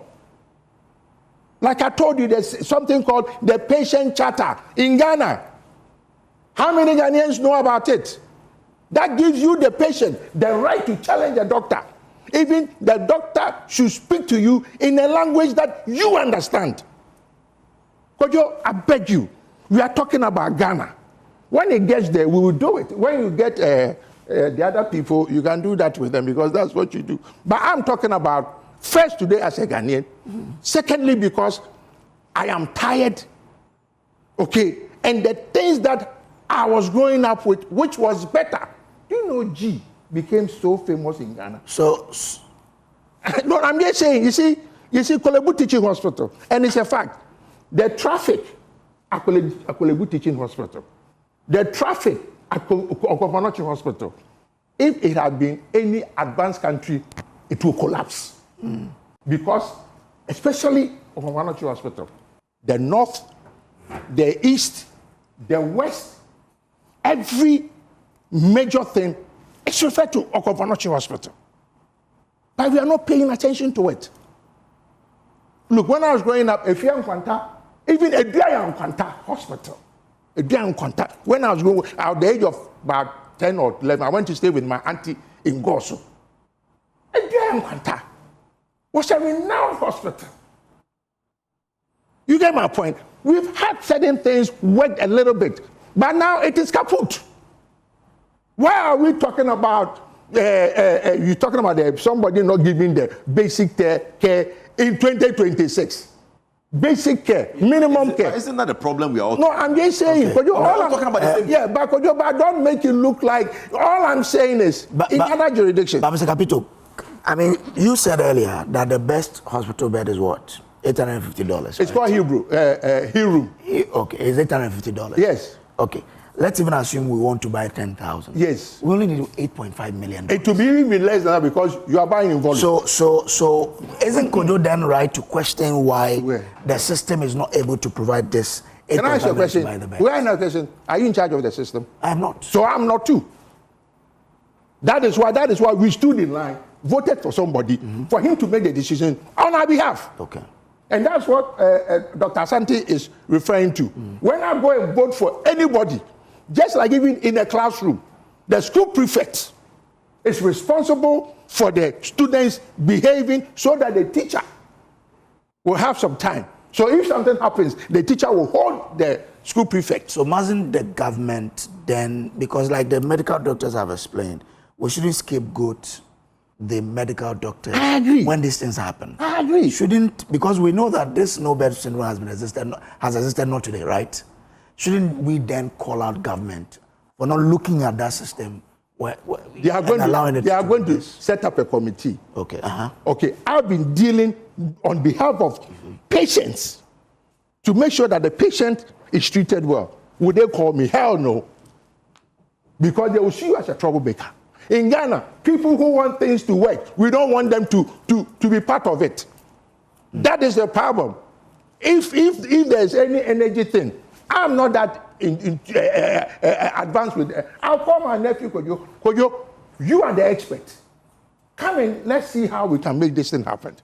Like I told you, there's something called the patient charter in Ghana. How many Ghanaians know about it? That gives you, the patient, the right to challenge the doctor. Even the doctor should speak to you in a language that you understand. Kojo, I beg you, we are talking about Ghana. When it gets there, we will do it. When you get the other people, you can do that with them because that's what you do. But I'm talking about, first today as a Ghanaian, secondly because I am tired, okay, and the things that I was growing up with, which was better. You know, G became so famous in Ghana. So, no, I'm just saying, you see Kolebu Teaching Hospital, and it's a fact. The traffic at Kolebu Teaching Hospital, the traffic at Okofanochi Hospital, if it had been any advanced country, it will collapse. Because, especially Okofanochi Hospital, the north, the east, the west, every major thing is referred to Okofanochi Hospital. But we are not paying attention to it. Look, when I was growing up, Efia Nkwanta, even Eduaya Nkwanta Hospital, Eduaya Nkwanta, when I was growing at the age of about 10 or 11, I went to stay with my auntie in Goso. Eduaya Nkwanta was a renowned hospital. You get my point? We've had certain things work a little bit, but now it is kaput. Why are we talking about you're talking about somebody not giving the basic care in 2026. Basic care, minimum care. Isn't that the problem we are all? No, I'm just saying. Okay. All I'm talking about the same. Yeah, but don't make it look like. All I'm saying is in other jurisdictions. But Mr. Kapito, I mean, you said earlier that the best hospital bed is what? $850. It's called Hebrew. Okay, it's $850. Yes. Okay. Let's even assume we want to buy 10,000. Yes. We only need $8.5 million. It will be even less than that because you are buying in volume. So isn't Kojo then right to question why Where? the system is not able to provide this? Can I ask you a question? To buy the bed? Where is question? Are you in charge of the system? I am not. So I'm not too. That is why we stood in line, voted for somebody, for him to make the decision on our behalf. Okay. And that's what Dr. Asante is referring to. When I go and vote for anybody, just like even in a classroom, the school prefect is responsible for the students behaving so that the teacher will have some time. So if something happens, the teacher will hold the school prefect. So mustn't the government then, because like the medical doctors have explained, we shouldn't scapegoat the medical doctors I agree. when these things happen. I agree. Shouldn't, because we know that this no bed syndrome has existed not today, right? Shouldn't we then call out government for not looking at that system They are going to set up a committee. Okay. Okay, I've been dealing on behalf of patients to make sure that the patient is treated well. Would they call me? Hell no. Because they will see you as a troublemaker. In Ghana, people who want things to work, we don't want them to be part of it. That is the problem. If there's any energy thing, I'm not that advanced with it. I'll call my nephew, Kojo, you are the expert. Come in, let's see how we can make this thing happen.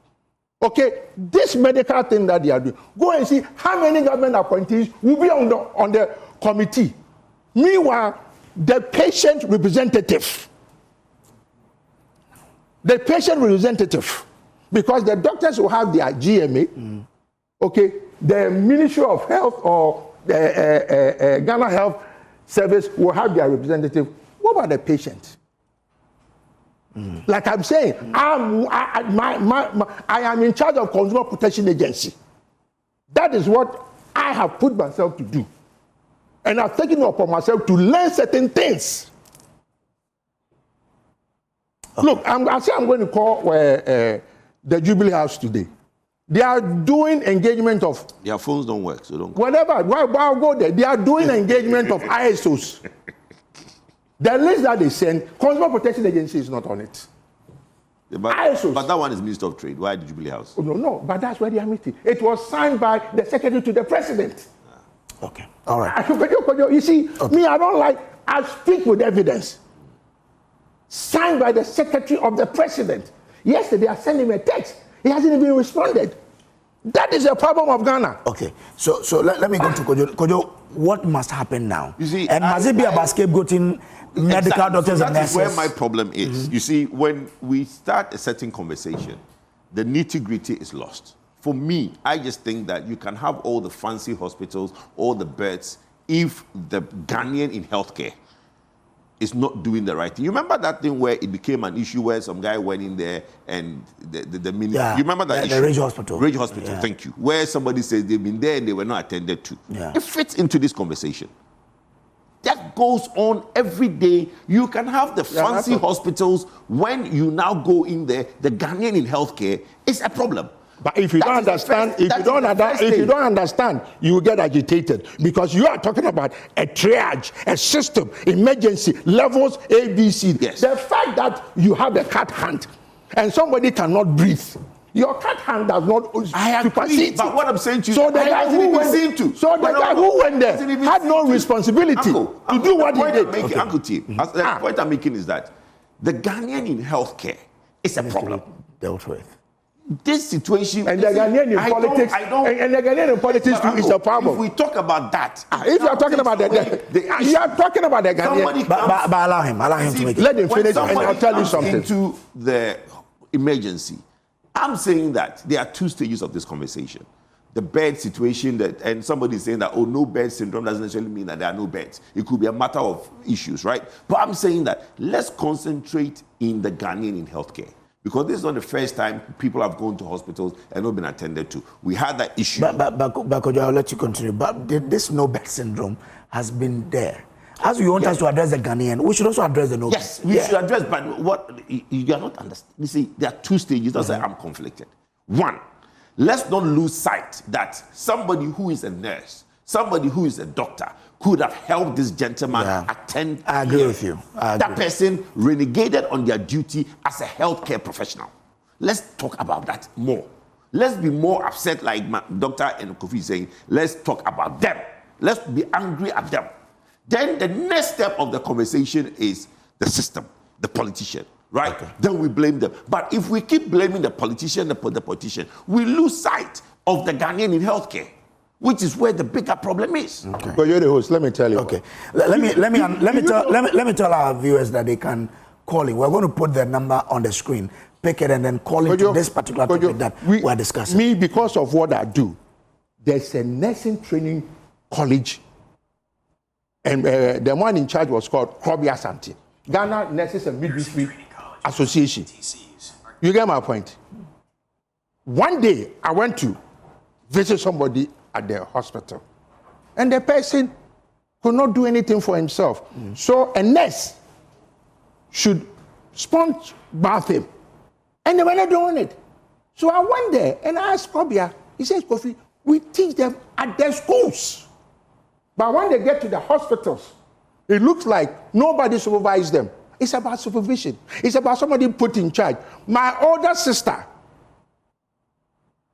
Okay, this medical thing that they are doing, go and see how many government appointees will be on the committee. Meanwhile, the patient representative, because the doctors will have their GMA, okay, the Ministry of Health or the Ghana Health Service will have their representative. What about the patient? Like I'm saying, I am in charge of Consumer Protection Agency. That is what I have put myself to do. And I've taken it upon myself to learn certain things. Okay. Look, I'm going to call the Jubilee House today. They are doing engagement of... Their phones don't work, so don't... Whatever, I'll go there. They are doing engagement of ISOs. The list that they send, Consumer Protection Agency is not on it. Yeah, but that one is Minister of Trade. Why the Jubilee House? Oh, no, but that's where they are meeting. It was signed by the Secretary to the President. Okay, all right. You see, me, I speak with evidence. Signed by the Secretary of the President. Yesterday, I sent him a text. He hasn't even responded. That is the problem of Ghana. Okay, so let me go to Kojo. Kojo, what must happen now? You see, and must it be about scapegoating medical doctors and nurses? That is where my problem is. You see, when we start a certain conversation, the nitty-gritty is lost. For me, I just think that you can have all the fancy hospitals, all the beds, if the Ghanaian in healthcare is not doing the right thing. You remember that thing where it became an issue where some guy went in there and the minister... Yeah, you remember that issue? The Rage Hospital. Rage Hospital, yeah. Thank you. Where somebody says they've been there and they were not attended to. Yeah. It fits into this conversation. That goes on every day. You can have the fancy hospitals. When you now go in there, the Ghanaian in healthcare is a problem. But if you don't understand, if you don't understand, you will get agitated because you are talking about a triage, a system, emergency levels, A, B, C. Yes. The fact that you have a cut hand and somebody cannot breathe, your cut hand does not. I agree, but what I'm saying to you, so the guy who went there had no responsibility to do what he did. Uncle T, the point I'm making is that the Ghanaian in healthcare is a problem. Dealt with. This situation and the Ghanaian in politics and the Ghanaian in politics too is a problem. If we talk about that, if you are talking about you are talking about the Ghanaian. But allow him to make it. Let him finish, and I'll tell you something. Into the emergency, I'm saying that there are two stages of this conversation. the bed situation and somebody is saying that, oh, no bed syndrome doesn't necessarily mean that there are no beds. It could be a matter of issues, right? But I'm saying that let's concentrate in the Ghanaian in healthcare. Because this is not the first time people have gone to hospitals and not been attended to. We had that issue. But Kojo, I'll let you continue. But this no bed syndrome has been there. As we want us to address the Ghanaian, we should also address the no. Yes, we should address. But what you are not understanding. You see, there are two stages. That's why I'm conflicted. One, let's not lose sight that somebody who is a nurse, somebody who is a doctor, could have helped this gentleman attend. I agree with you. That person renegated on their duty as a healthcare professional. Let's talk about that more. Let's be more upset, like my doctor and Kofi is saying. Let's talk about them. Let's be angry at them. Then the next step of the conversation is the system, the politician, right? Okay. Then we blame them. But if we keep blaming the politician, we lose sight of the Ghanaian in healthcare, which is where the bigger problem is. Okay. But you're the host. Let me tell you. Okay. Let me tell our viewers that they can call in. We're going to put the number on the screen. Pick it and then call into this particular topic that we're discussing. Me, because of what I do, there's a nursing training college, and the one in charge was called Asah-Asante, Ghana Nurses and Midwifery Association. You get my point? One day, I went to visit somebody at the hospital, and the person could not do anything for himself. So a nurse should sponge bath him, and they were not doing it. So I went there and I asked Kobia. He says, Kofi, we teach them at their schools, but when they get to the hospitals, it looks like nobody supervises them. It's about supervision. It's about somebody put in charge. My older sister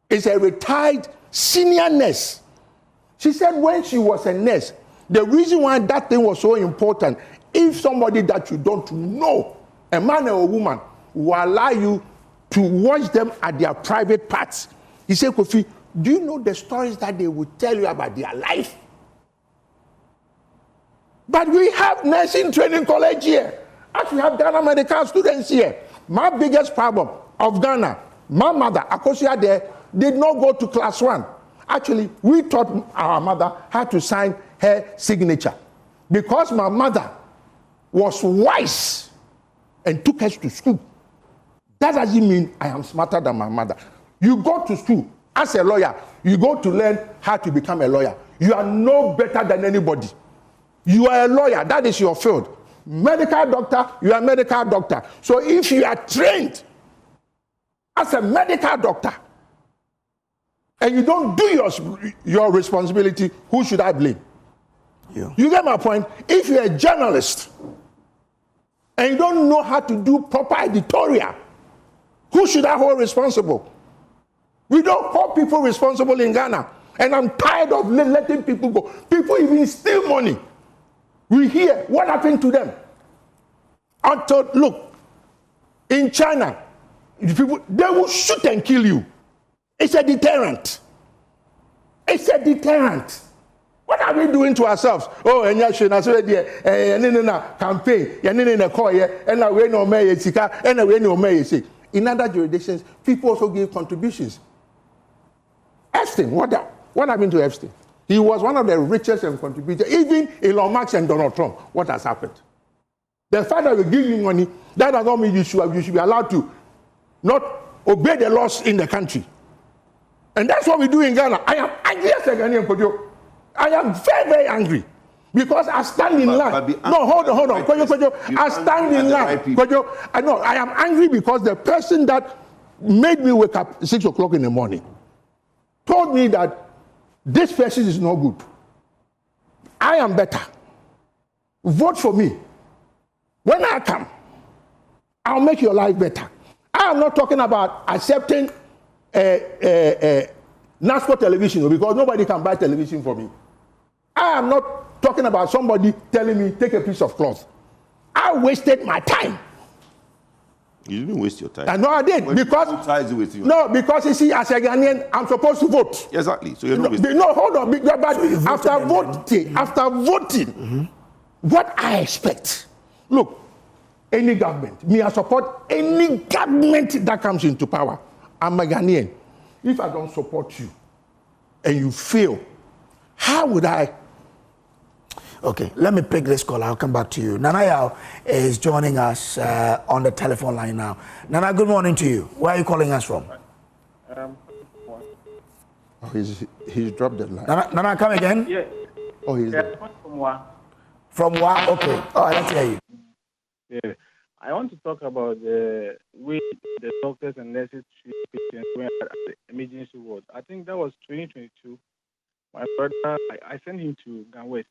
is a retired senior nurse. She said when she was a nurse, the reason why that thing was so important, if somebody that you don't know, a man or a woman, will allow you to watch them at their private parts. He said, Kofi, do you know the stories that they will tell you about their life? But we have nursing training college here. As we have Ghana medical students here. My biggest problem of Ghana, my mother, Akosia there, did not go to class 1. Actually, we taught our mother how to sign her signature. Because my mother was wise and took us to school. That doesn't mean I am smarter than my mother. You go to school as a lawyer, you go to learn how to become a lawyer. You are no better than anybody. You are a lawyer, that is your field. Medical doctor, you are a medical doctor. So if you are trained as a medical doctor and you don't do your responsibility, who should I blame? You get my point? If you're a journalist and you don't know how to do proper editorial, who should I hold responsible? We don't hold people responsible in Ghana. And I'm tired of letting people go. People even steal money. We hear what happened to them. Until, look, in China, people, they will shoot and kill you. It's a deterrent. It's a deterrent. What are we doing to ourselves? Oh, and you should not say campaign, and we no may sika, and we no may say. In other jurisdictions, people also give contributions. Epstein, what happened to Epstein? He was one of the richest and contributors. Even Elon Musk and Donald Trump, what has happened? The fact that we give you money, that does not mean you should be allowed to not obey the laws in the country. And that's what we do in Ghana. I am angry as a Ghanaian, Kojo. I am very, very angry. Because I stand in line. No, hold on. Kojo. I stand in line. Kojo, I am angry because the person that made me wake up 6 o'clock in the morning told me that this person is not good. I am better. Vote for me. When I come, I'll make your life better. I am not talking about accepting NASCO television because nobody can buy television for me. I am not talking about somebody telling me, take a piece of cloth. I wasted my time. You didn't waste your time. No, I did. Because with you. No, because you see, as a Ghanaian, I'm supposed to vote. Exactly. So you're not wasting. No, hold on. But after voting, what I expect. Look, any government, I support any government that comes into power. I'm a Ghanaian. If I don't support you, and you fail, how would I? Okay, let me pick this call. I'll come back to you. Nana Yao is joining us on the telephone line now. Nana, good morning to you. Where are you calling us from? Oh, he's dropped the line. Nana, come again? Yeah. Oh, he's there. From Wa. From Wa? Okay. All right, let's hear you. Yeah. I want to talk about the way the doctors and nurses treat patients when at the emergency ward. I think that was 2022. My brother, I sent him to Ghana West.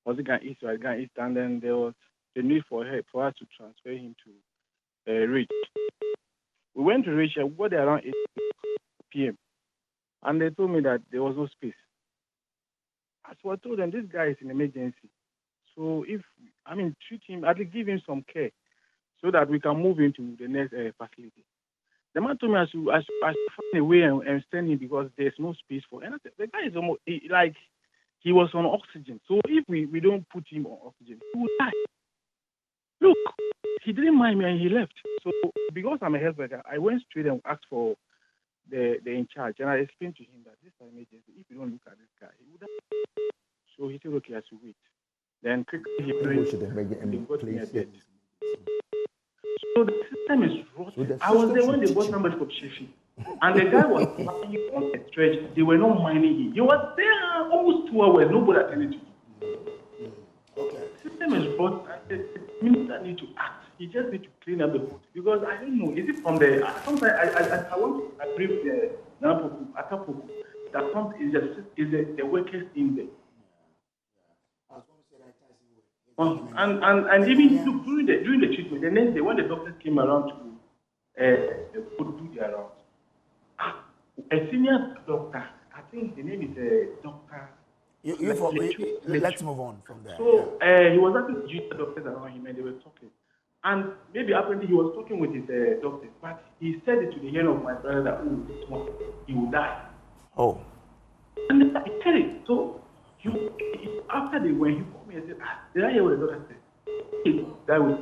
Was it Ghana East or Ghana East? And then there was the need for us to transfer him to Rich. We went to Rich. We got there around 8 p.m. And they told me that there was no space. So I told them, this guy is in emergency. So treat him, at least give him some care so that we can move him to the next facility. The man told me I should find a way and send him because there's no space for him. And I said, the guy is almost like he was on oxygen. So if we don't put him on oxygen, he will die. Look, he didn't mind me and he left. So because I'm a health worker, I went straight and asked for the in charge. And I explained to him that this is an emergency. If you don't look at this guy, he will die. So he said, okay, I should wait. Then quickly he prayed and got me a bed. So the system is rotten. I was there when they bought somebody for Chiefy. And the guy was lying on a stretch. They were not minding him. He was there almost 2 hours. Nobody attended to him. Okay. The system is rotten. The minister need to act. He just need to clean up the food. Because I don't know. Is it from the... Sometimes I want to agree with the Atapoku that something is the workers in there. And even during the treatment, the next day when the doctors came around to do their rounds, a senior doctor, I think the name is Doctor. Let's move on from there. So he was having junior doctors around him and they were talking. And maybe apparently he was talking with his doctors, but he said it to the hearing of my brother that this one, he will die. Oh. And I said it. So after they went, he called me and said, did I hear what the doctor said? Is that what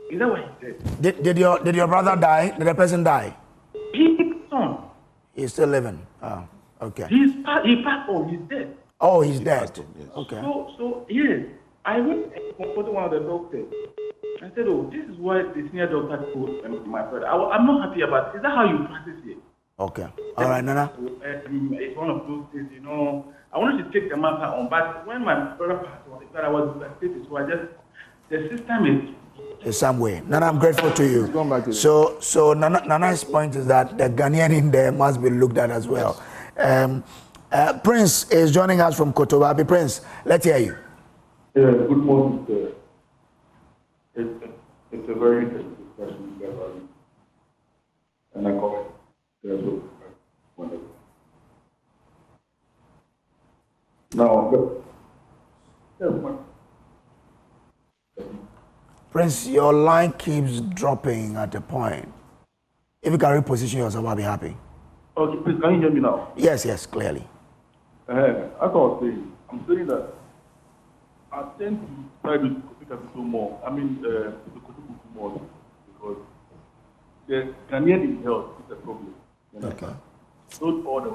he said? Did your brother die? Did the person die? He passed on. He's still living. Oh, okay. He passed on. He's dead. Oh, he's dead. Yes. Okay. So yes, I went and confronted one of the doctors. I said, oh, this is what the senior doctor told my brother. I'm not happy about it. Is that how you practice it? Okay. All right, Nana. It's one of those things, I wanted to take the matter on, but when my brother passed on, I was devastated. So the system is in some way. Nana, I'm grateful to you. So Nana's point is that the Ghanaian in there must be looked at as well. Prince is joining us from Kotoba. Prince, let's hear you. Yeah, good morning, sir. It's a very interesting discussion you guys are having. And I comment. Wonderful. Now, Prince, your line keeps dropping at a point. If you can reposition yourself, I'll be happy. Okay, please, can you hear me now? Yes, clearly. As I was saying, I'm saying that I tend to try to Kofi Kapito more. I mean, the Kofi more because the Ghanaian in health is a problem. Okay. Don't order.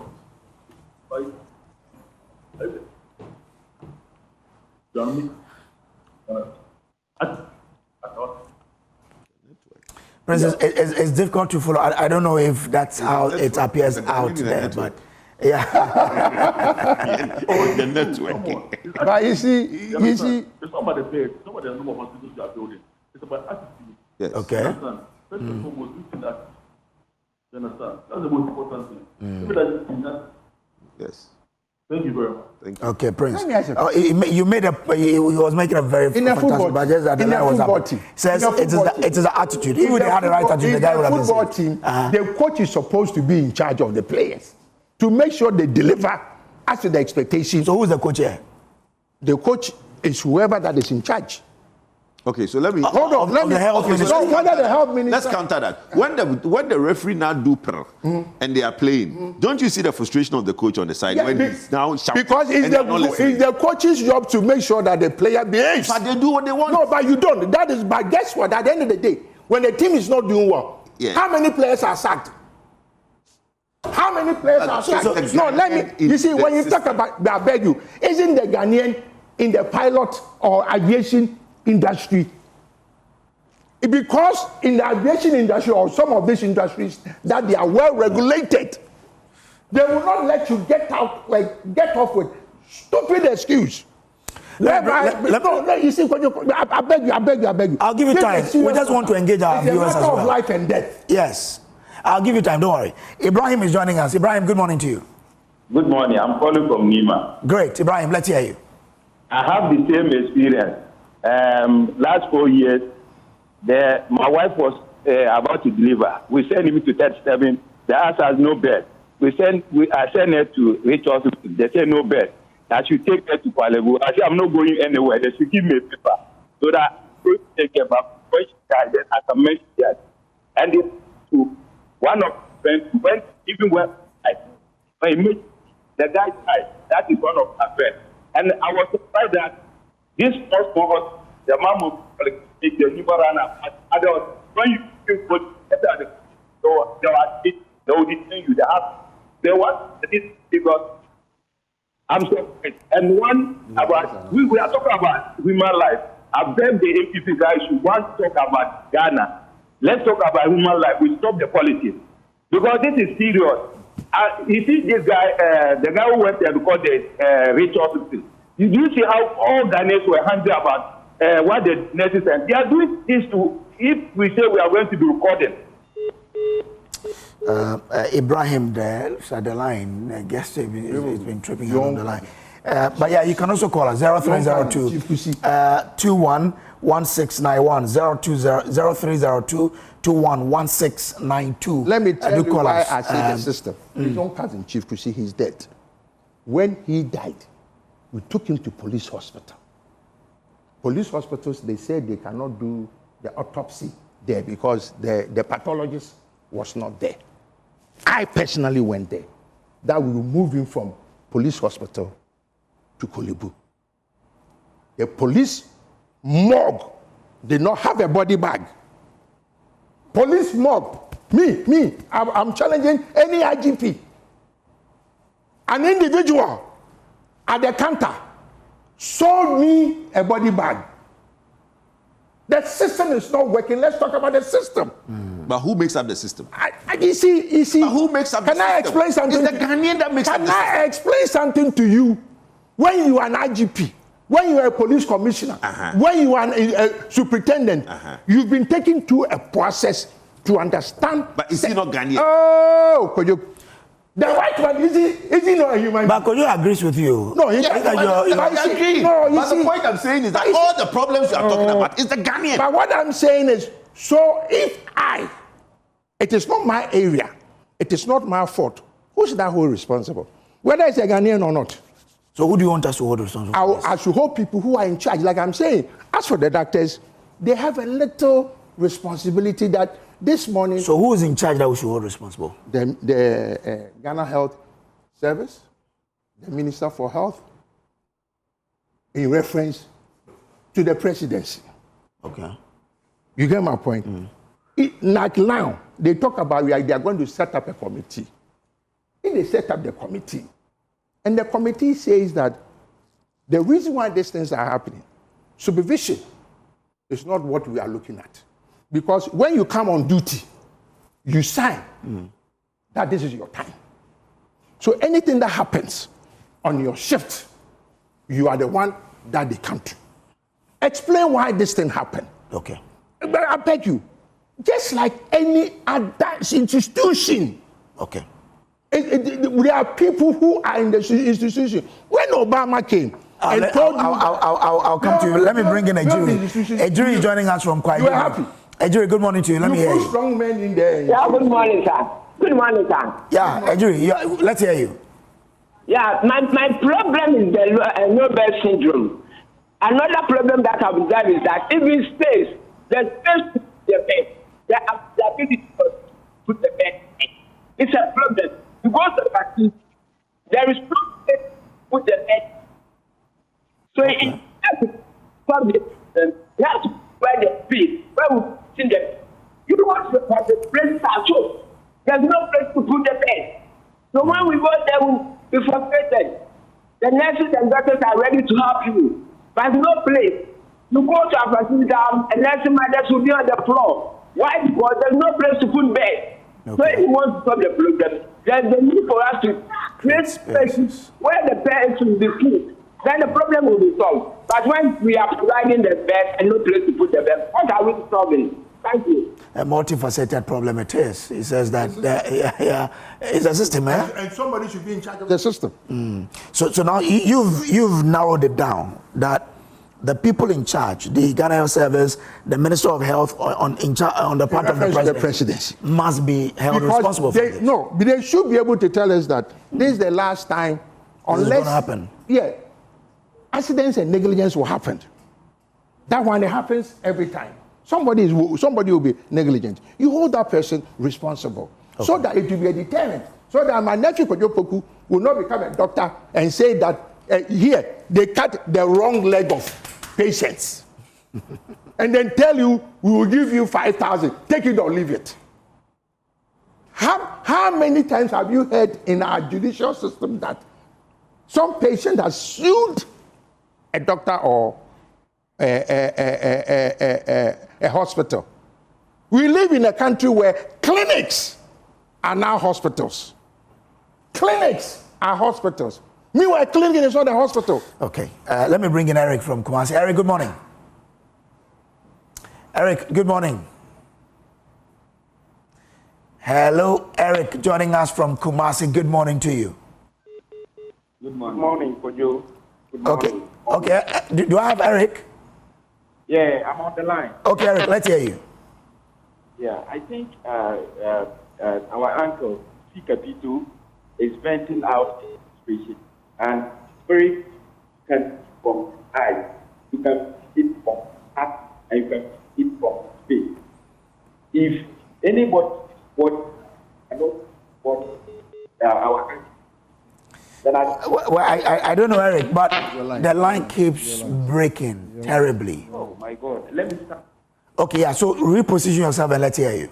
Prince, it's difficult to follow. I don't know if that's how it appears out there, but yeah. The network. But you see, it's not about the bed, it's not about the number of hospitals you are building. It's about attitude. Yes. Okay. First and foremost, looking at. You understand? That's the most important thing. Yes. Thank you very much. Thank you. Okay, Prince. Let me ask you He was making a very in a fantastic, but just that the line was up. team. Says it is the attitude. If they had the right attitude, the guy would have been football safe. team, the coach is supposed to be in charge of the players to make sure they deliver as to the expectations. So who's the coach here? The coach is whoever that is in charge. Okay, so let me Hold on, let me. the health minister. So whether the health minister. let's counter that. When the referee now do and they are playing, don't you see the frustration of the coach on the side when he's now shouting? Because it's the coach's job to make sure that the player behaves. But they do what they want. No, but you don't. But guess what? At the end of the day, when the team is not doing well, Yeah. how many players are sacked? How many players are sacked? No, let me. You see, when you talk about, I beg you, isn't the Ghanaian in the pilot or aviation industry? Because in the aviation industry or some of these industries that they are well regulated, they will not let you get off with stupid excuse. You see, I beg you. I'll give you time. We just want to engage our viewers as well. It's a matter of life and death. Yes. I'll give you time, don't worry. Ibrahim is joining us. Ibrahim, good morning to you. Good morning. I'm calling from Nima. Great. Ibrahim, let's hear you. I have the same experience. Last 4 years, my wife was about to deliver. We sent him to 37. The house has no bed. I sent her to Rich Hospital. They said no bed. I should take her to Kwalebu. I said, I'm not going anywhere. They should give me a paper so that I could take her back. When she died, then I can mention that. And it to one of friends went, even when I met the guy died. That is one of my friends. And I was surprised that this first was the mom of the Nibarana. When you put they will detain you. They want this because I'm surprised. And one about we are talking about human life. I beg the APC guys should want to talk about Ghana. Let's talk about human life. We stop the politics because this is serious. You see this guy, the guy who went there because the Rich Hospital. Did you see how all Ghanaians were angry about what the nurses and they are doing this to? If we say we are going to be recorded. Ibrahim there at the line. I guess he's been tripping on the line. But yeah, you can also call us 0302 211691 0302 211692. Let me tell you why I say the system. His own cousin, Chief Kusi, he's dead. When he died, we took him to police hospital. Police hospitals, they said they cannot do the autopsy there because the pathologist was not there. I personally went there. That we moved him from police hospital to Kolebu. The police morgue did not have a body bag. Police morgue, I'm challenging any IGP. An individual at the counter sold me a body bag. The system is not working. Let's talk about the system. But who makes up the system? You see. But who makes up the system? Can I explain something? It's the Ghanaian that makes up the system. Can I explain something to you? When you are an IGP, when you are a police commissioner, when you are a superintendent, you've been taken through a process to understand. But is he not Ghanaian? Oh, the white man, is he not a human being? But Kojo agrees with you. No, I agree. No, but the point I'm saying is that all the problems you are talking about is the Ghanaian. But what I'm saying is, so if it is not my area, it is not my fault, who should I hold responsible? Whether it's a Ghanaian or not. So who do you want us to hold responsible? I should hold people who are in charge. Like I'm saying, as for the doctors, they have a little responsibility that this morning. So who is in charge that we should hold responsible? The Ghana Health Service, the Minister for Health, in reference to the presidency. Okay. You get my point? Like now, they talk about they are going to set up a committee. If they set up the committee, and the committee says that the reason why these things are happening, supervision is not what we are looking at. Because when you come on duty, you sign that this is your time. So anything that happens on your shift, you are the one that they come to. Explain why this thing happened. Okay. But I beg you, just like any other institution. Okay. There are people who are in the institution. When Obama came, I'll come to you. Let me bring in Ejiri. Ejiri is joining us from Kwai. You are happy. Ejiri, good morning to you. Let me hear you. Strong men in there. Yeah, good morning, sir. Good morning, sir. Yeah, Ejiri, let's hear you. Yeah, my problem is the Nobel syndrome. Another problem that I've observed is that if in space, the space to the bed, the ability to put the bed, it's a problem. Because the vaccine, there is no space to put the bed. So it has to stop the system. You have to provide the space where we see them. You want to have the places are so. There's no place to put the bed. So when we go there, we'll be frustrated. The nurses and doctors are ready to help you, but no place. You go to a facility, and nursing mothers will be on the floor. Why? Because there's no place to put bed. So if you want to solve the problem, there's the need for us to create spaces where the parents will be put. Then the problem will be solved. But when we are providing the bed and no place to put the bed, what are we solving? Thank you. A multifaceted problem it is. He says that it's a system, eh? And somebody should be in charge of the system. So now you've narrowed it down that the people in charge, the Ghana Health Service, the Minister of Health on the part of the presidency must be held responsible for this. No, but they should be able to tell us that this is the last time, unless this is going to happen. Yeah, accidents and negligence will happen. That one, it happens every time. Somebody will be negligent. You hold that person responsible, so that it will be a deterrent. So that my nephew Kojopoku will not become a doctor and say that here they cut the wrong leg of patients, and then tell you we will give you 5,000. Take it or leave it. How many times have you heard in our judicial system that some patient has sued a doctor or a hospital? We live in a country where clinics are now hospitals. Clinics are hospitals. Meanwhile, clinic is not a hospital. Okay, let me bring in Eric from Kumasi. Eric, good morning. Eric, good morning. Hello, Eric, joining us from Kumasi. Good morning to you. Good morning for you. Good morning. Okay. Do I have Eric? Yeah, I'm on the line. Okay, Eric, let's hear you. Yeah, I think our uncle, Kofi Kapito, is venting out his situation. And spirit can from eyes. You can see it from heart, and you can see it from space. If anybody our uncle, then I don't know, Eric, but the line keeps breaking terribly. Oh my God! Let me start. Okay, yeah. So reposition yourself and let's hear you.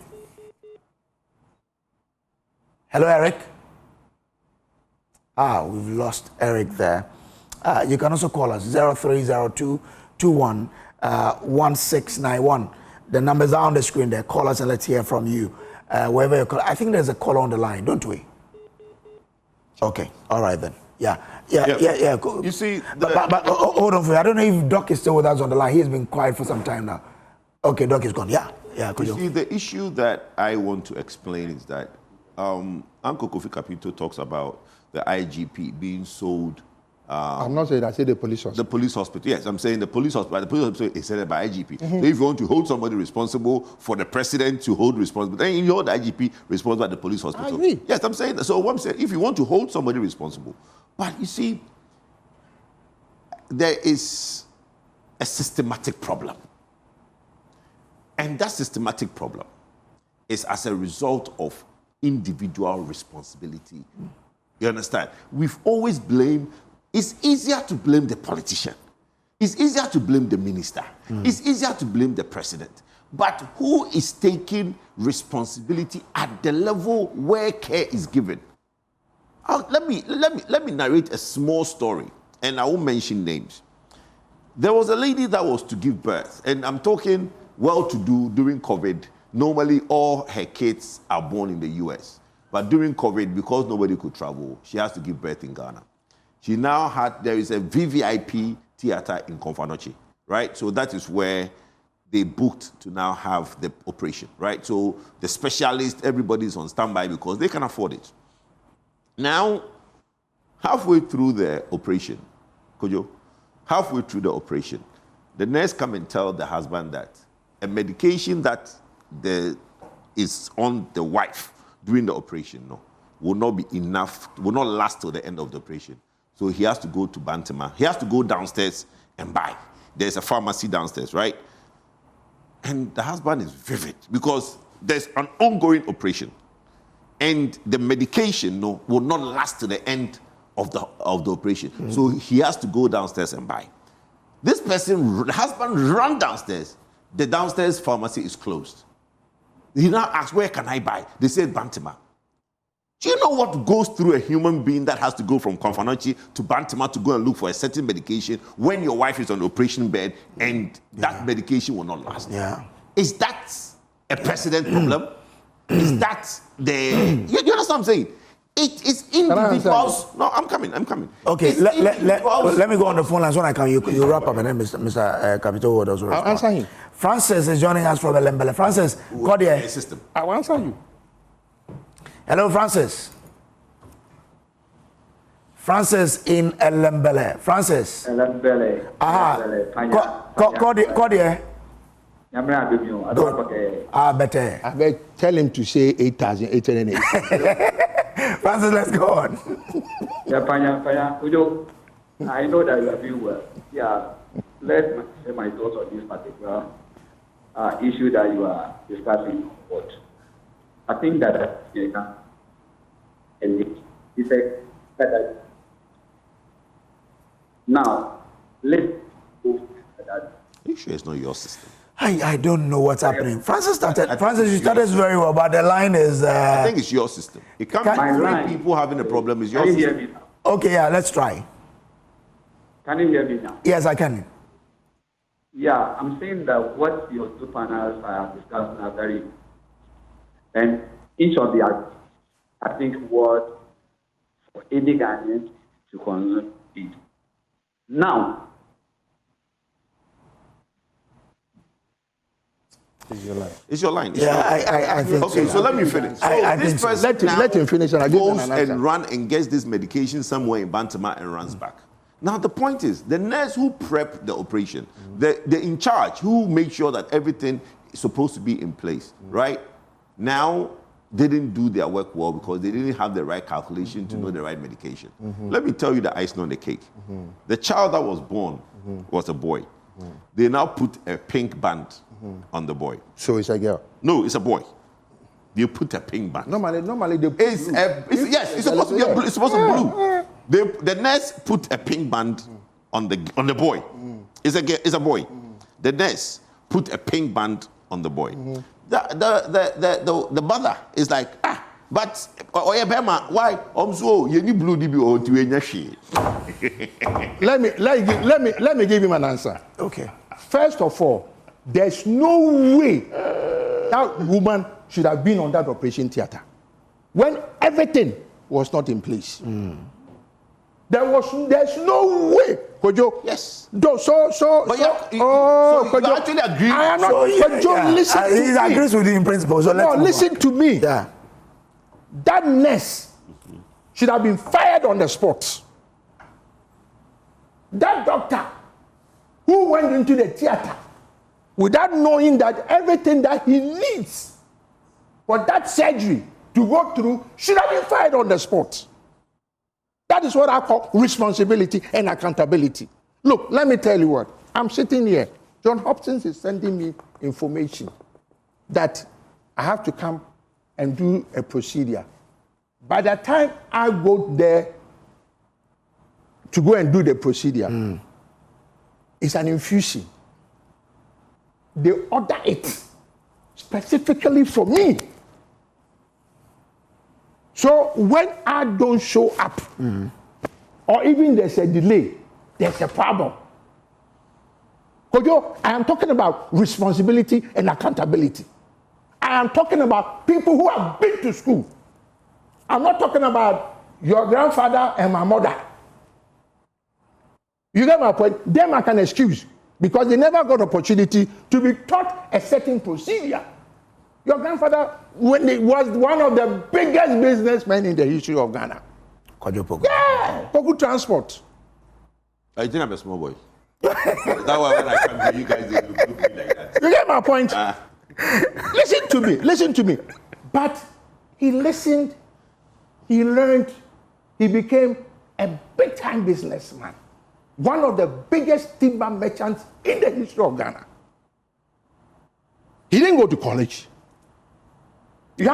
Hello, Eric. We've lost Eric there. You can also call us 0302 21 1691. The numbers are on the screen there. Call us and let's hear from you. Wherever you call. I think there's a caller on the line, don't we? Okay. All right then. Yeah. You see, but hold on for me. I don't know if Doc is still with us on the line. He's been quiet for some time now. Okay, Doc is gone. Yeah. You see, the issue that I want to explain is that Uncle Kofi Kapito talks about the IGP being sold. I'm not saying that. I say the police hospital. The police hospital. Yes, I'm saying the police hospital. The police hospital is headed by IGP. So if you want to hold somebody responsible for the president to hold responsible, then you hold the IGP responsible at the police hospital. I agree. Yes, I'm saying that. So what I'm saying, if you want to hold somebody responsible, but you see, there is a systematic problem. And that systematic problem is as a result of individual responsibility. You understand? We've always blamed. It's easier to blame the politician. It's easier to blame the minister. It's easier to blame the president. But who is taking responsibility at the level where care is given? Let me narrate a small story, and I won't mention names. There was a lady that was to give birth, and I'm talking well-to-do during COVID. Normally, all her kids are born in the US. But during COVID, because nobody could travel, she has to give birth in Ghana. She now there is a VVIP theater in Konfanochi, right? So that is where they booked to now have the operation, right? So the specialist, everybody's on standby because they can afford it. Now, halfway through the operation, Kojo, the nurse come and tell the husband that a medication that is on the wife during the operation will not be enough, will not last till the end of the operation. So he has to go to Bantama. He has to go downstairs and buy. There's a pharmacy downstairs, right? And the husband is vivid because there's an ongoing operation. And the medication will not last to the end of the operation. So he has to go downstairs and buy. This person, the husband, ran downstairs. The downstairs pharmacy is closed. He now asks, where can I buy? They said Bantama. Do you know what goes through a human being that has to go from Konfanochi to Bantama to go and look for a certain medication when your wife is on the operation bed and that medication will not last? Yeah. Is that a precedent problem? Is that the... You understand what I'm saying? It is individuals... No, I'm coming. Okay, let me go on the phone lines when I come. You wrap up and then Mr. Kapito would also respond. I'll answer him. Francis is joining us from Elembele. Francis, go there. System. I'll answer you. Hello, Francis. Francis in Elembele. Francis. Elembele. Go there. Better. I beg, tell him to say 8,808. Francis, let's go on. I know that you are doing well. Yeah, let's say my thoughts on this particular issue that you are discussing. What I think that it's a better. Now, let's go that. Are you sure it's not your system? I don't know what's happening. Francis, you started very well, but the line is... I think it's your system. It can't be three people having a problem. It's your Can you system. hear me now? Okay, yeah, let's try. Can you hear me now? Yes, I can. Yeah, I'm saying that what your two panels are discussing are very... And each of the, I think, what for any Ghanaian to consume it. Now, It's your line. I think okay, so let me finish. So this person let him finish and I goes and run and gets this medication somewhere in Bantama and runs back. Now the point is, the nurse who prepped the operation, the in charge who made sure that everything is supposed to be in place, right? Now they didn't do their work well because they didn't have the right calculation to know the right medication. Let me tell you the icing on the cake. The child that was born was a boy. They now put a pink band on the boy. So it's a girl? No, it's a boy. They put a pink band. Normally they put it's supposed to be blue. It's supposed to be blue. The nurse put a pink band on the boy. It's a boy. The nurse put a pink band on the boy. The mother is like, but why? You need blue DB. Let me give him an answer. Okay. First of all, there's no way that woman should have been on that operation theater when everything was not in place. There's no way, Kojo. Yes. So you actually agree. I am not. Kojo, listen to me. He agrees with you in principle. So listen to me. Yeah. That nurse should have been fired on the spot. That doctor who went into the theater without knowing that everything that he needs for that surgery to go through should have been fired on the spot. That is what I call responsibility and accountability. Look, let me tell you what. I'm sitting here. John Hopkins is sending me information that I have to come and do a procedure. By the time I go there to go and do the procedure, it's an infusion. They order it specifically for me. So when I don't show up, or even there's a delay, there's a problem. Kojo, I am talking about responsibility and accountability. I am talking about people who have been to school. I'm not talking about your grandfather and my mother. You get my point? Them I can excuse because they never got opportunity to be taught a certain procedure. Your grandfather was one of the biggest businessmen in the history of Ghana. Yeah, Poku Transport. I didn't have a small boy. That's why when I come here, you guys didn't look at me like that. You get my point? Listen to me. But he listened, he learned, he became a big-time businessman. One of the biggest timber merchants in the history of Ghana. He didn't go to college. He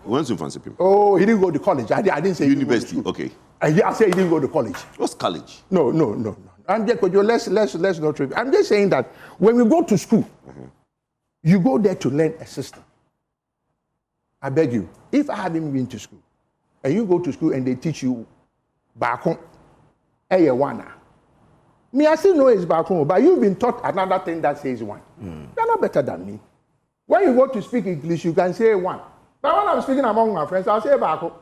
went to fancy people. Oh, he didn't go to college. I didn't say university. Okay. I said he didn't go to college. What's college? No. I'm just let's not trip. I'm just saying that when we go to school, you go there to learn a system. I beg you, if I hadn't been to school and you go to school and they teach you back home, one. Me, I still know it's back home, but you've been taught another thing that says one. You're not better than me. When you go to speak English, you can say one. But when I'm speaking among my friends, I'll say back home.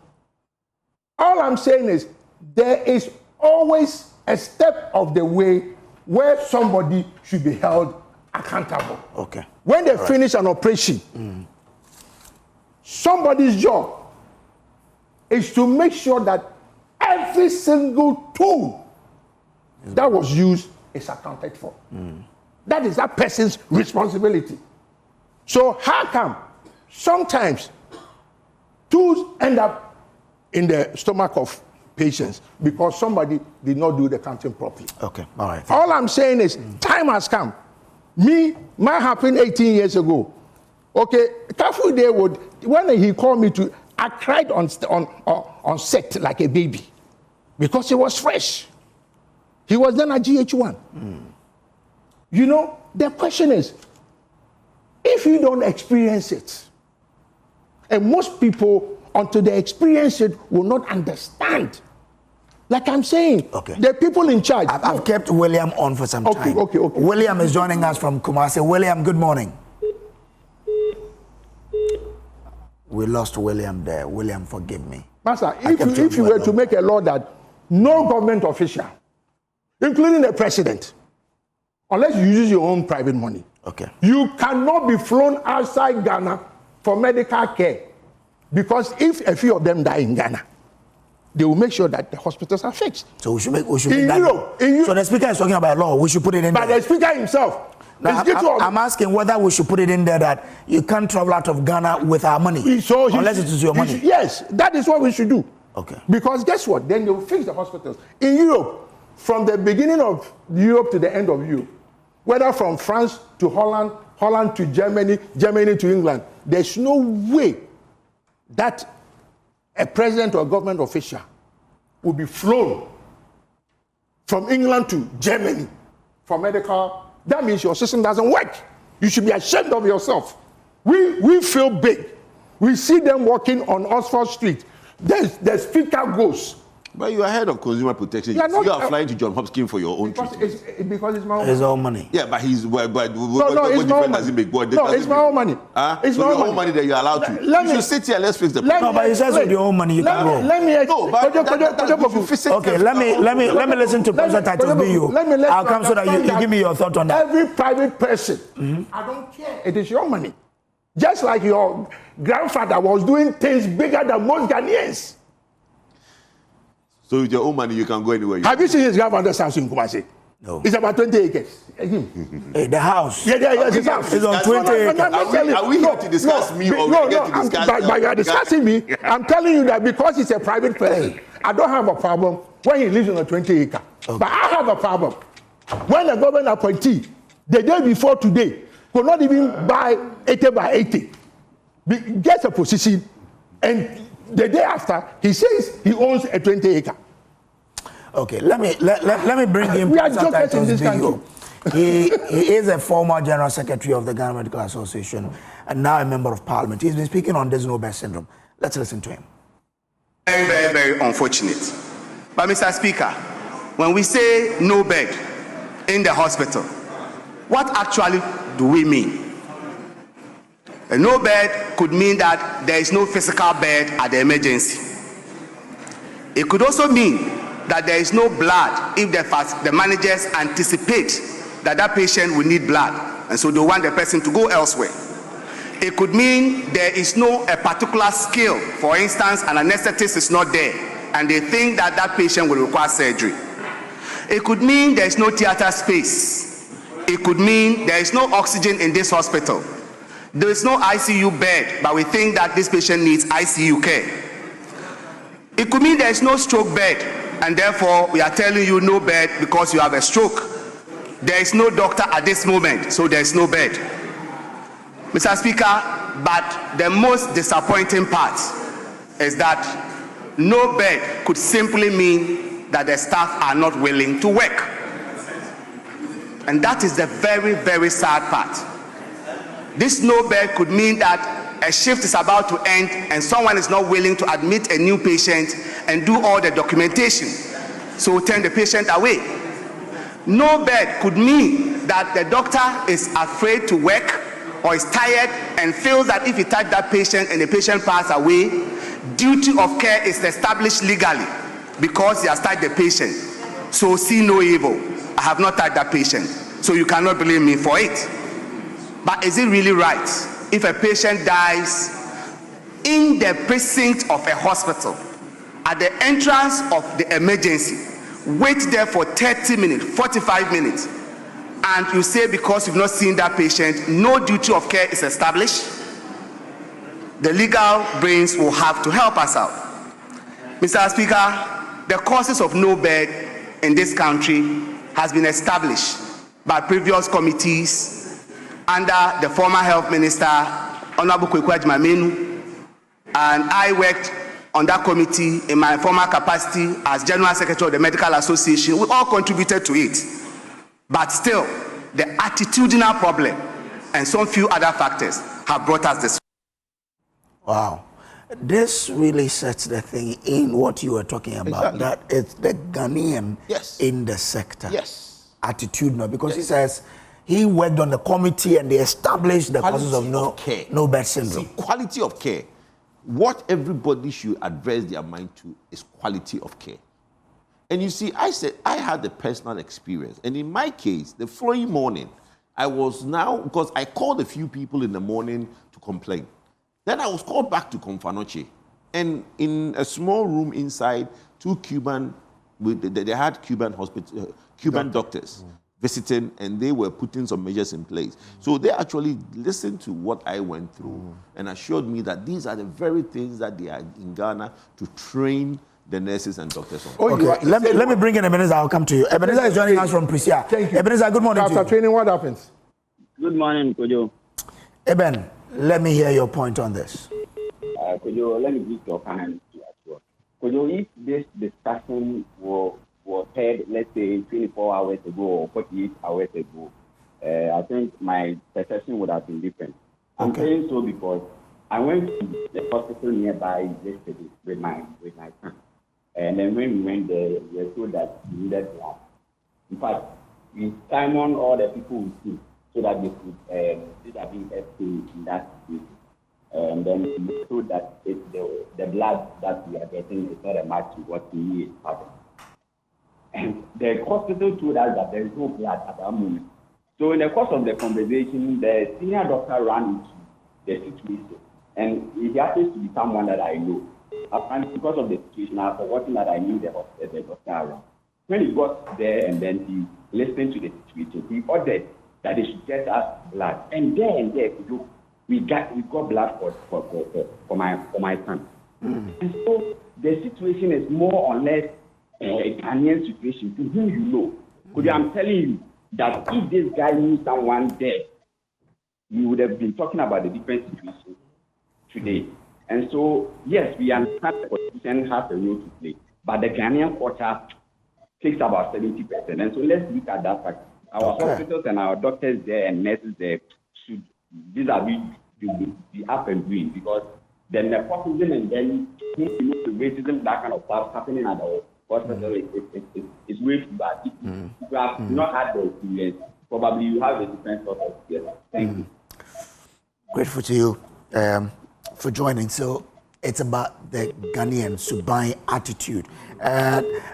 All I'm saying is there is always a step of the way where somebody should be held accountable. Okay. When they finish an operation, somebody's job is to make sure that every single tool that was used is accounted for. That is that person's responsibility. So how come sometimes tools end up in the stomach of patients because somebody did not do the counting properly? Okay, all right. All I'm saying is time has come. Mine happened 18 years ago. Okay, Kafu Day would, when he called me to, I cried on set like a baby because he was fresh. He was then a GH1. You know, the question is, if you don't experience it, and most people, until they experience it, will not understand. Like I'm saying, the people in charge. I've kept William on for some time. Okay. William is joining us from Kumasi. William, good morning. We lost William there. William, forgive me. Master, if you were to make a law that no government official, including the president, unless you use your own private money, you cannot be flown outside Ghana for medical care, because if a few of them die in Ghana, they will make sure that the hospitals are fixed. So we should make that. Europe, so the speaker is talking about law. We should put it in there. But the speaker himself. Now, I'm asking whether we should put it in there that you can't travel out of Ghana with our money, unless it is your money. Yes, that is what we should do. Okay. Because guess what? Then they will fix the hospitals. In Europe, from the beginning of Europe to the end of Europe, whether from France to Holland, Holland to Germany, Germany to England, there's no way that a president or government official will be flown from England to Germany for medical. That means your system doesn't work. You should be ashamed of yourself. We feel big. We see them walking on Oxford Street. The speaker goes. But you are head of consumer protection. You are flying to John Hopkins for your own treatment. Because it's my own money. His own money. Yeah, but he's what difference does it make? No, it's my own money. It's so your own money that you're allowed to. You should sit here. Let's fix the problem. No, but he says with your own money you can go. Let me. Okay, let me listen to President Titus B. I'll come so that you give me your thought on that. Every private person, I don't care. It is your money. Just like your grandfather was doing things bigger than most Ghanaians. So with your own money, you can go anywhere. Have you seen his grandfather's house in Kumasi? No. It's about 20 acres. Hey, the house. Yeah, his house. It's on 20 acres. Are we here to discuss me or we here to discuss but you are discussing me. I'm telling you that because he's a private person, I don't have a problem when he lives on a 20 acre. Okay. But I have a problem when the government appointee, the day before today, could not even buy 80 by 80. Gets a position, and the day after, he says he owns a 20 acre. Okay, let me bring him. We are jokers in this country. He is a former General Secretary of the Ghana Medical Association and now a Member of Parliament. He's been speaking on this no-bed syndrome. Let's listen to him. Very, very, very unfortunate. But Mr. Speaker, when we say no bed in the hospital, what actually do we mean? A no bed could mean that there is no physical bed at the emergency. It could also mean that there is no blood if the managers anticipate that that patient will need blood, and so they want the person to go elsewhere. It could mean there is a particular skill. For instance, an anesthetist is not there, and they think that that patient will require surgery. It could mean there is no theater space. It could mean there is no oxygen in this hospital. There is no ICU bed, but we think that this patient needs ICU care. It could mean there is no stroke bed, and therefore we are telling you no bed because you have a stroke. There is no doctor at this moment, so there is no bed. Mr. Speaker, but the most disappointing part is that no bed could simply mean that the staff are not willing to work. And that is the very, very sad part. This no bed could mean that a shift is about to end and someone is not willing to admit a new patient and do all the documentation, so turn the patient away. No bed could mean that the doctor is afraid to work or is tired and feels that if he touch that patient and the patient pass away, duty of care is established legally because he has touched the patient. So see no evil. I have not touched that patient, so you cannot blame me for it. But is it really right if a patient dies in the precinct of a hospital, at the entrance of the emergency, wait there for 30 minutes, 45 minutes, and you say because you've not seen that patient, no duty of care is established? The legal brains will have to help us out. Mr. Speaker, the causes of no bed in this country has been established by previous committees under the former health minister, Honorable Kweku Agyeman-Menu, and I worked on that committee in my former capacity as General Secretary of the Medical Association. We all contributed to it. But still, the attitudinal problem and some few other factors have brought us this. Wow. This really sets the thing in what you were talking about, that it's the Ghanaian in the sector. Attitudinal, because he says he worked on the committee and they established the causes of no bed syndrome. See, quality of care. What everybody should address their mind to is quality of care. And you see, I said I had the personal experience. And in my case, the following morning, I was now, because I called a few people in the morning to complain. Then I was called back to Konfanoche. And in a small room inside, two Cuban, they had Cuban doctors visiting, and they were putting some measures in place. So they actually listened to what I went through and assured me that these are the very things that they are in Ghana to train the nurses and doctors on. Okay, let me bring in Ebenezer. I'll come to you. Ebenezer is joining us from Prisia. Thank you. Ebenezer, good morning. After training, what happens? Good morning, Kojo. Eben, let me hear your point on this. Kojo, let me give your comment to as well. Kojo, if this discussion was heard, let's say, 24 hours ago or 48 hours ago, I think my perception would have been different. I'm saying so because I went to the hospital nearby yesterday with my son. And then when we went there, we were told that we needed blood. In fact, we summoned all the people we see so that they could being helped in that situation. And then we were told that the blood that we are getting is not a match to what we need. And the hospital told us that there is no blood at that moment. So in the course of the conversation, the senior doctor ran into the situation. And he happens to be someone that I know. And because of the situation, I forgotten that I knew the doctor around. When he got there and then he listened to the situation, he ordered that they should get us blood. And there, we got blood for my son. And so the situation is more or less a Ghanaian situation to whom you know. Because I'm telling you that if this guy knew someone there, we would have been talking about the different situation today. And so, yes, we understand the politician has a role to play, but the Ghanaian culture takes about 70%. And so let's look at that fact. Our hospitals and our doctors there and nurses there should be up and doing, because then the nepotism and then the racism, that kind of stuff happening at our hospital is way too bad. If you have not had the experience, probably you have a different sort of experience. Thank you. Grateful to you for joining. So it's about the Ghanaian Subai attitude.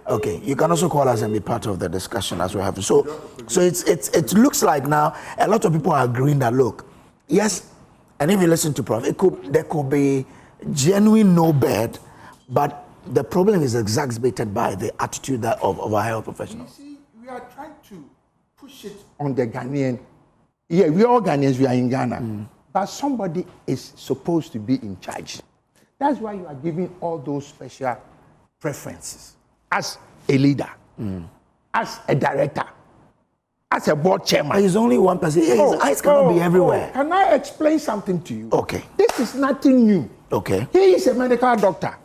Okay, you can also call us and be part of the discussion as we have. So it looks like now a lot of people are agreeing that, look, yes, and if you listen to Prof, there could be genuine no bed, but the problem is exacerbated by the attitude of our health professionals. You see, we are trying to push it on the Ghanaian. Yeah, we are all Ghanaians, we are in Ghana. But somebody is supposed to be in charge. That's why you are giving all those special preferences. As a leader, as a director, as a board chairman. He's only one person. His eyes cannot be everywhere. Can I explain something to you? Okay. This is nothing new. Okay. He is a medical doctor.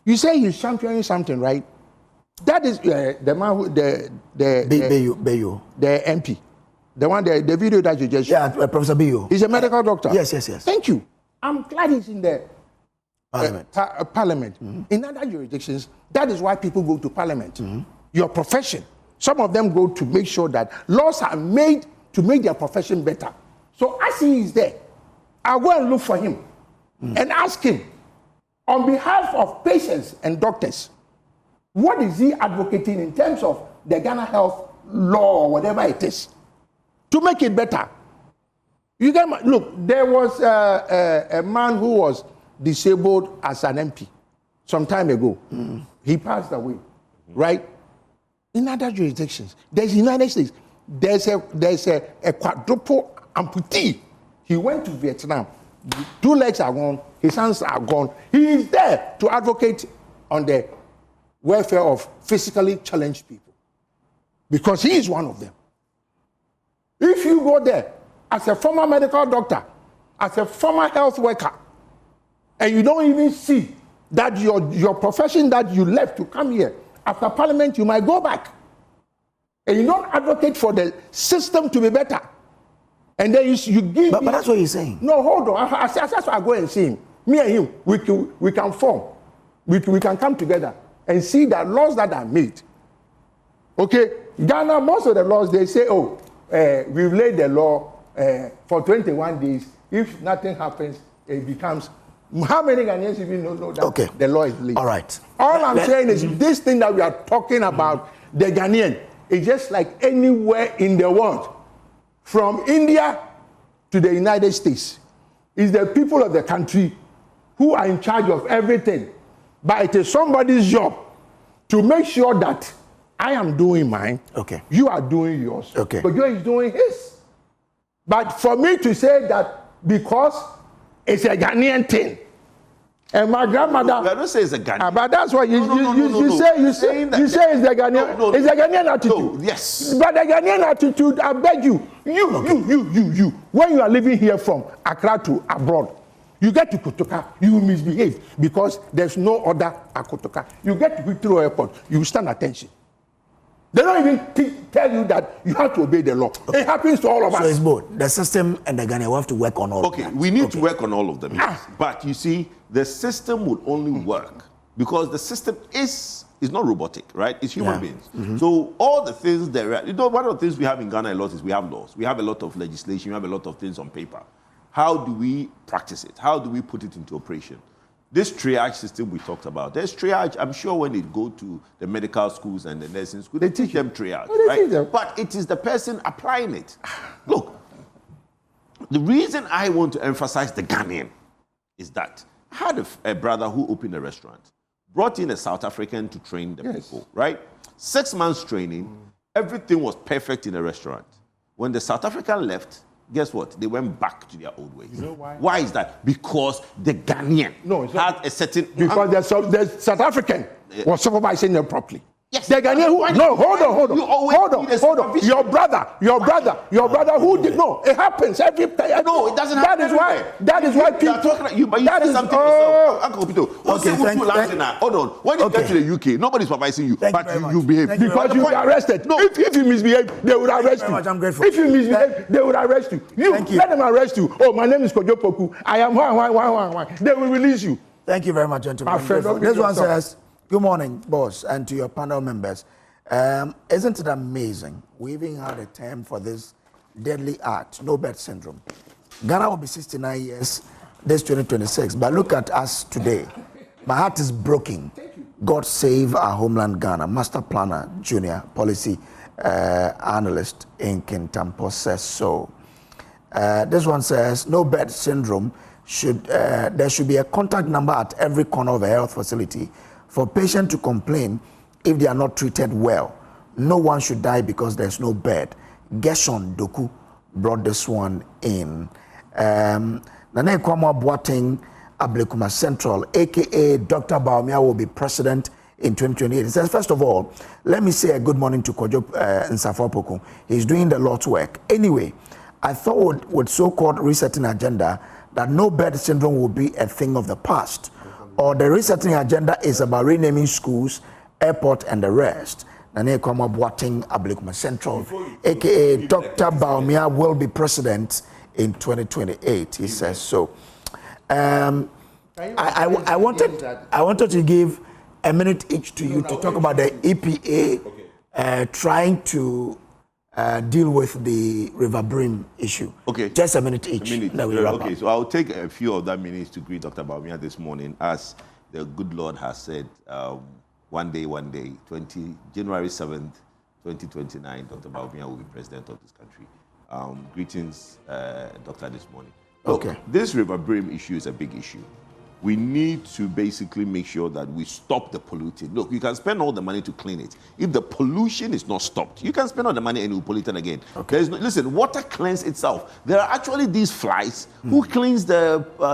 You say he's championing something, right? That is the man who, the MP. The one, the video that you just showed. Yeah, Professor Bio. He's a medical doctor. Yes. Thank you. I'm glad he's in the Parliament. Parliament. In other jurisdictions, that is why people go to Parliament. Your profession. Some of them go to make sure that laws are made to make their profession better. So as he is there, I'll go and look for him and ask him, on behalf of patients and doctors, what is he advocating in terms of the Ghana health law or whatever it is to make it better? You can look. There was a man who was disabled as an MP some time ago. He passed away, right? In other jurisdictions, there's United States. There's a quadruple amputee. He went to Vietnam. 2 legs are gone. His hands are gone. He is there to advocate on the welfare of physically challenged people because he is one of them. If you go there as a former medical doctor, as a former health worker, and you don't even see that your profession that you left to come here, after Parliament, you might go back. And you don't advocate for the system to be better. And then you give... But that's what you're saying. No, hold on. That's why I go and see him. Me and him, we can form. We can come together and see that laws that are made. Okay? Ghana, most of the laws, they say, we've laid the law for 21 days. If nothing happens, it becomes... How many Ghanaians even know that the law is laid? All right. All I'm saying is this thing that we are talking about, the Ghanaian, is just like anywhere in the world. From India to the United States. It's the people of the country who are in charge of everything. But it is somebody's job to make sure that I am doing mine, you are doing yours, but Joe is doing his. But for me to say that because it's a Ghanaian thing, and my grandmother... I don't say it's a Ghanaian. But that's what you say it's the Ghanaian. It's a Ghanaian attitude. Yes. But the Ghanaian attitude, I beg you, when you are living here from Accra to abroad, you get to Kotoka, you misbehave because there's no other at Kotoka. You get to Heathrow Airport, you stand attention. They don't even tell you that you have to obey the law. It happens to all of us. So it's both. The system and the Ghana have to work on all of them. We need to work on all of them. Yes. But you see, the system will only work because the system is not robotic, right? It's human beings. So all the things there are, one of the things we have in Ghana a lot is we have laws. We have a lot of legislation. We have a lot of things on paper. How do we practice it? How do we put it into operation? This triage system we talked about, there's triage. I'm sure when they go to the medical schools and the nursing schools, they teach them triage, right? But it is the person applying it. Look, the reason I want to emphasize the Ghanaian is that I had a brother who opened a restaurant, brought in a South African to train the people, right? 6 months training, everything was perfect in the restaurant. When the South African left, guess what? They went back to their old ways. You know why? Why is that? Because the Ghanaian had a certain... Because the South African was supervising them properly. Yes. The Ghanaian who... No, hold on. Your brother who did... No, it happens every time. No, it doesn't happen. That is why people... But you said something yourself. Uncle Kapito. Hold on. When you get to the UK, nobody's supervising you. But you behave. Because you are arrested. No. If you misbehave, they would arrest you. I'm grateful. If you misbehave, they would arrest you. Let them arrest you. Oh, my name is Kojo Poku. I am why. They will release you. Thank you very much, gentlemen. This one says... Good morning, boss, and to your panel members. Isn't it amazing? We even had a term for this deadly act, no bed syndrome. Ghana will be 69 years this 2026, but look at us today. My heart is broken. God save our homeland Ghana. Master Planner, Junior, Policy Analyst in Kintampo says so. This one says, no bed syndrome. There should be a contact number at every corner of a health facility for patients to complain if they are not treated well. No one should die because there's no bed. Gershon Doku brought this one in. Nane Kwama Boateng Ablekuma Central, a.k.a. Dr. Baumia, will be president in 2028. He says, first of all, let me say a good morning to Kojo Nsafo-Poku. He's doing the Lord's work. Anyway, I thought with so-called resetting agenda that no bed syndrome will be a thing of the past. Or the resetting agenda is about renaming schools, airport, and the rest. Nane Kwama Boateng Ablekuma Central, a.k.a. Dr. Baumia, will be president in 2028. He says so. I wanted to give a minute each to you to talk about the EPA trying to deal with the River Brim issue. Okay. Just a minute each. Okay, so I'll take a few of that minutes to greet Dr. Bawumia this morning. As the good Lord has said, one day, January 7th, 2029, Dr. Bawumia will be president of this country. Greetings, Doctor, this morning. Okay. Look, this River Brim issue is a big issue. We need to basically make sure that we stop the polluting. Look, you can spend all the money to clean it. If the pollution is not stopped, you can spend all the money and it will pollute it again. Okay. Listen, water cleans itself. There are actually these flies who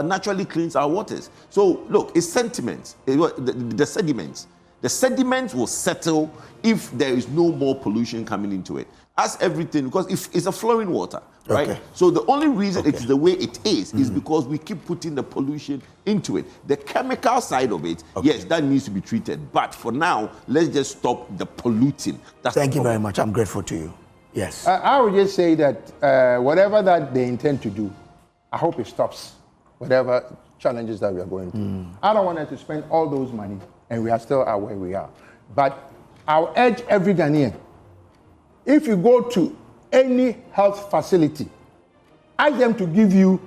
naturally cleans our waters. So look, it's sentiments, the sediments. The sediments will settle if there is no more pollution coming into it. As everything, because if it's a flowing water, right? Okay. So the only reason it's the way it is because we keep putting the pollution into it. The chemical side of it, yes, that needs to be treated. But for now, let's just stop the polluting. Thank you very much. I'm grateful to you. Yes. I would just say that whatever that they intend to do, I hope it stops whatever challenges that we are going through. I don't want us to spend all those money, and we are still at where we are. But I'll urge every Ghanaian, if you go to any health facility, ask them to give you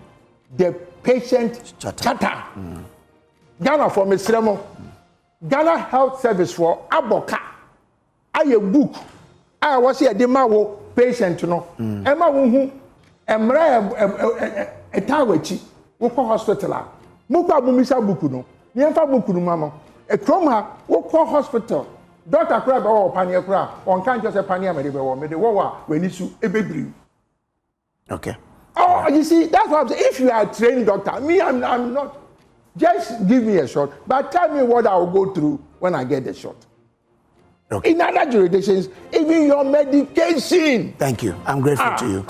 the patient charter. Ghana for Mesremo, Ghana Health Service for Aboka. I a book. I was here the mawo patient no. Emma wuhu emra etawachi wo ko hospital a. Mukwa bumisa buku no. Niemfa buku no mama. E krom ha wo ko hospital. Doctor Crab or Pania Crab, on can't just a Pania Medical or Mediwawa when it's a baby. Okay. Oh, you see, that's what I'm saying. If you are a trained doctor, me, I'm not. Just give me a shot, but tell me what I will go through when I get the shot. Okay. In other jurisdictions, even your medication. Thank you. I'm grateful to you.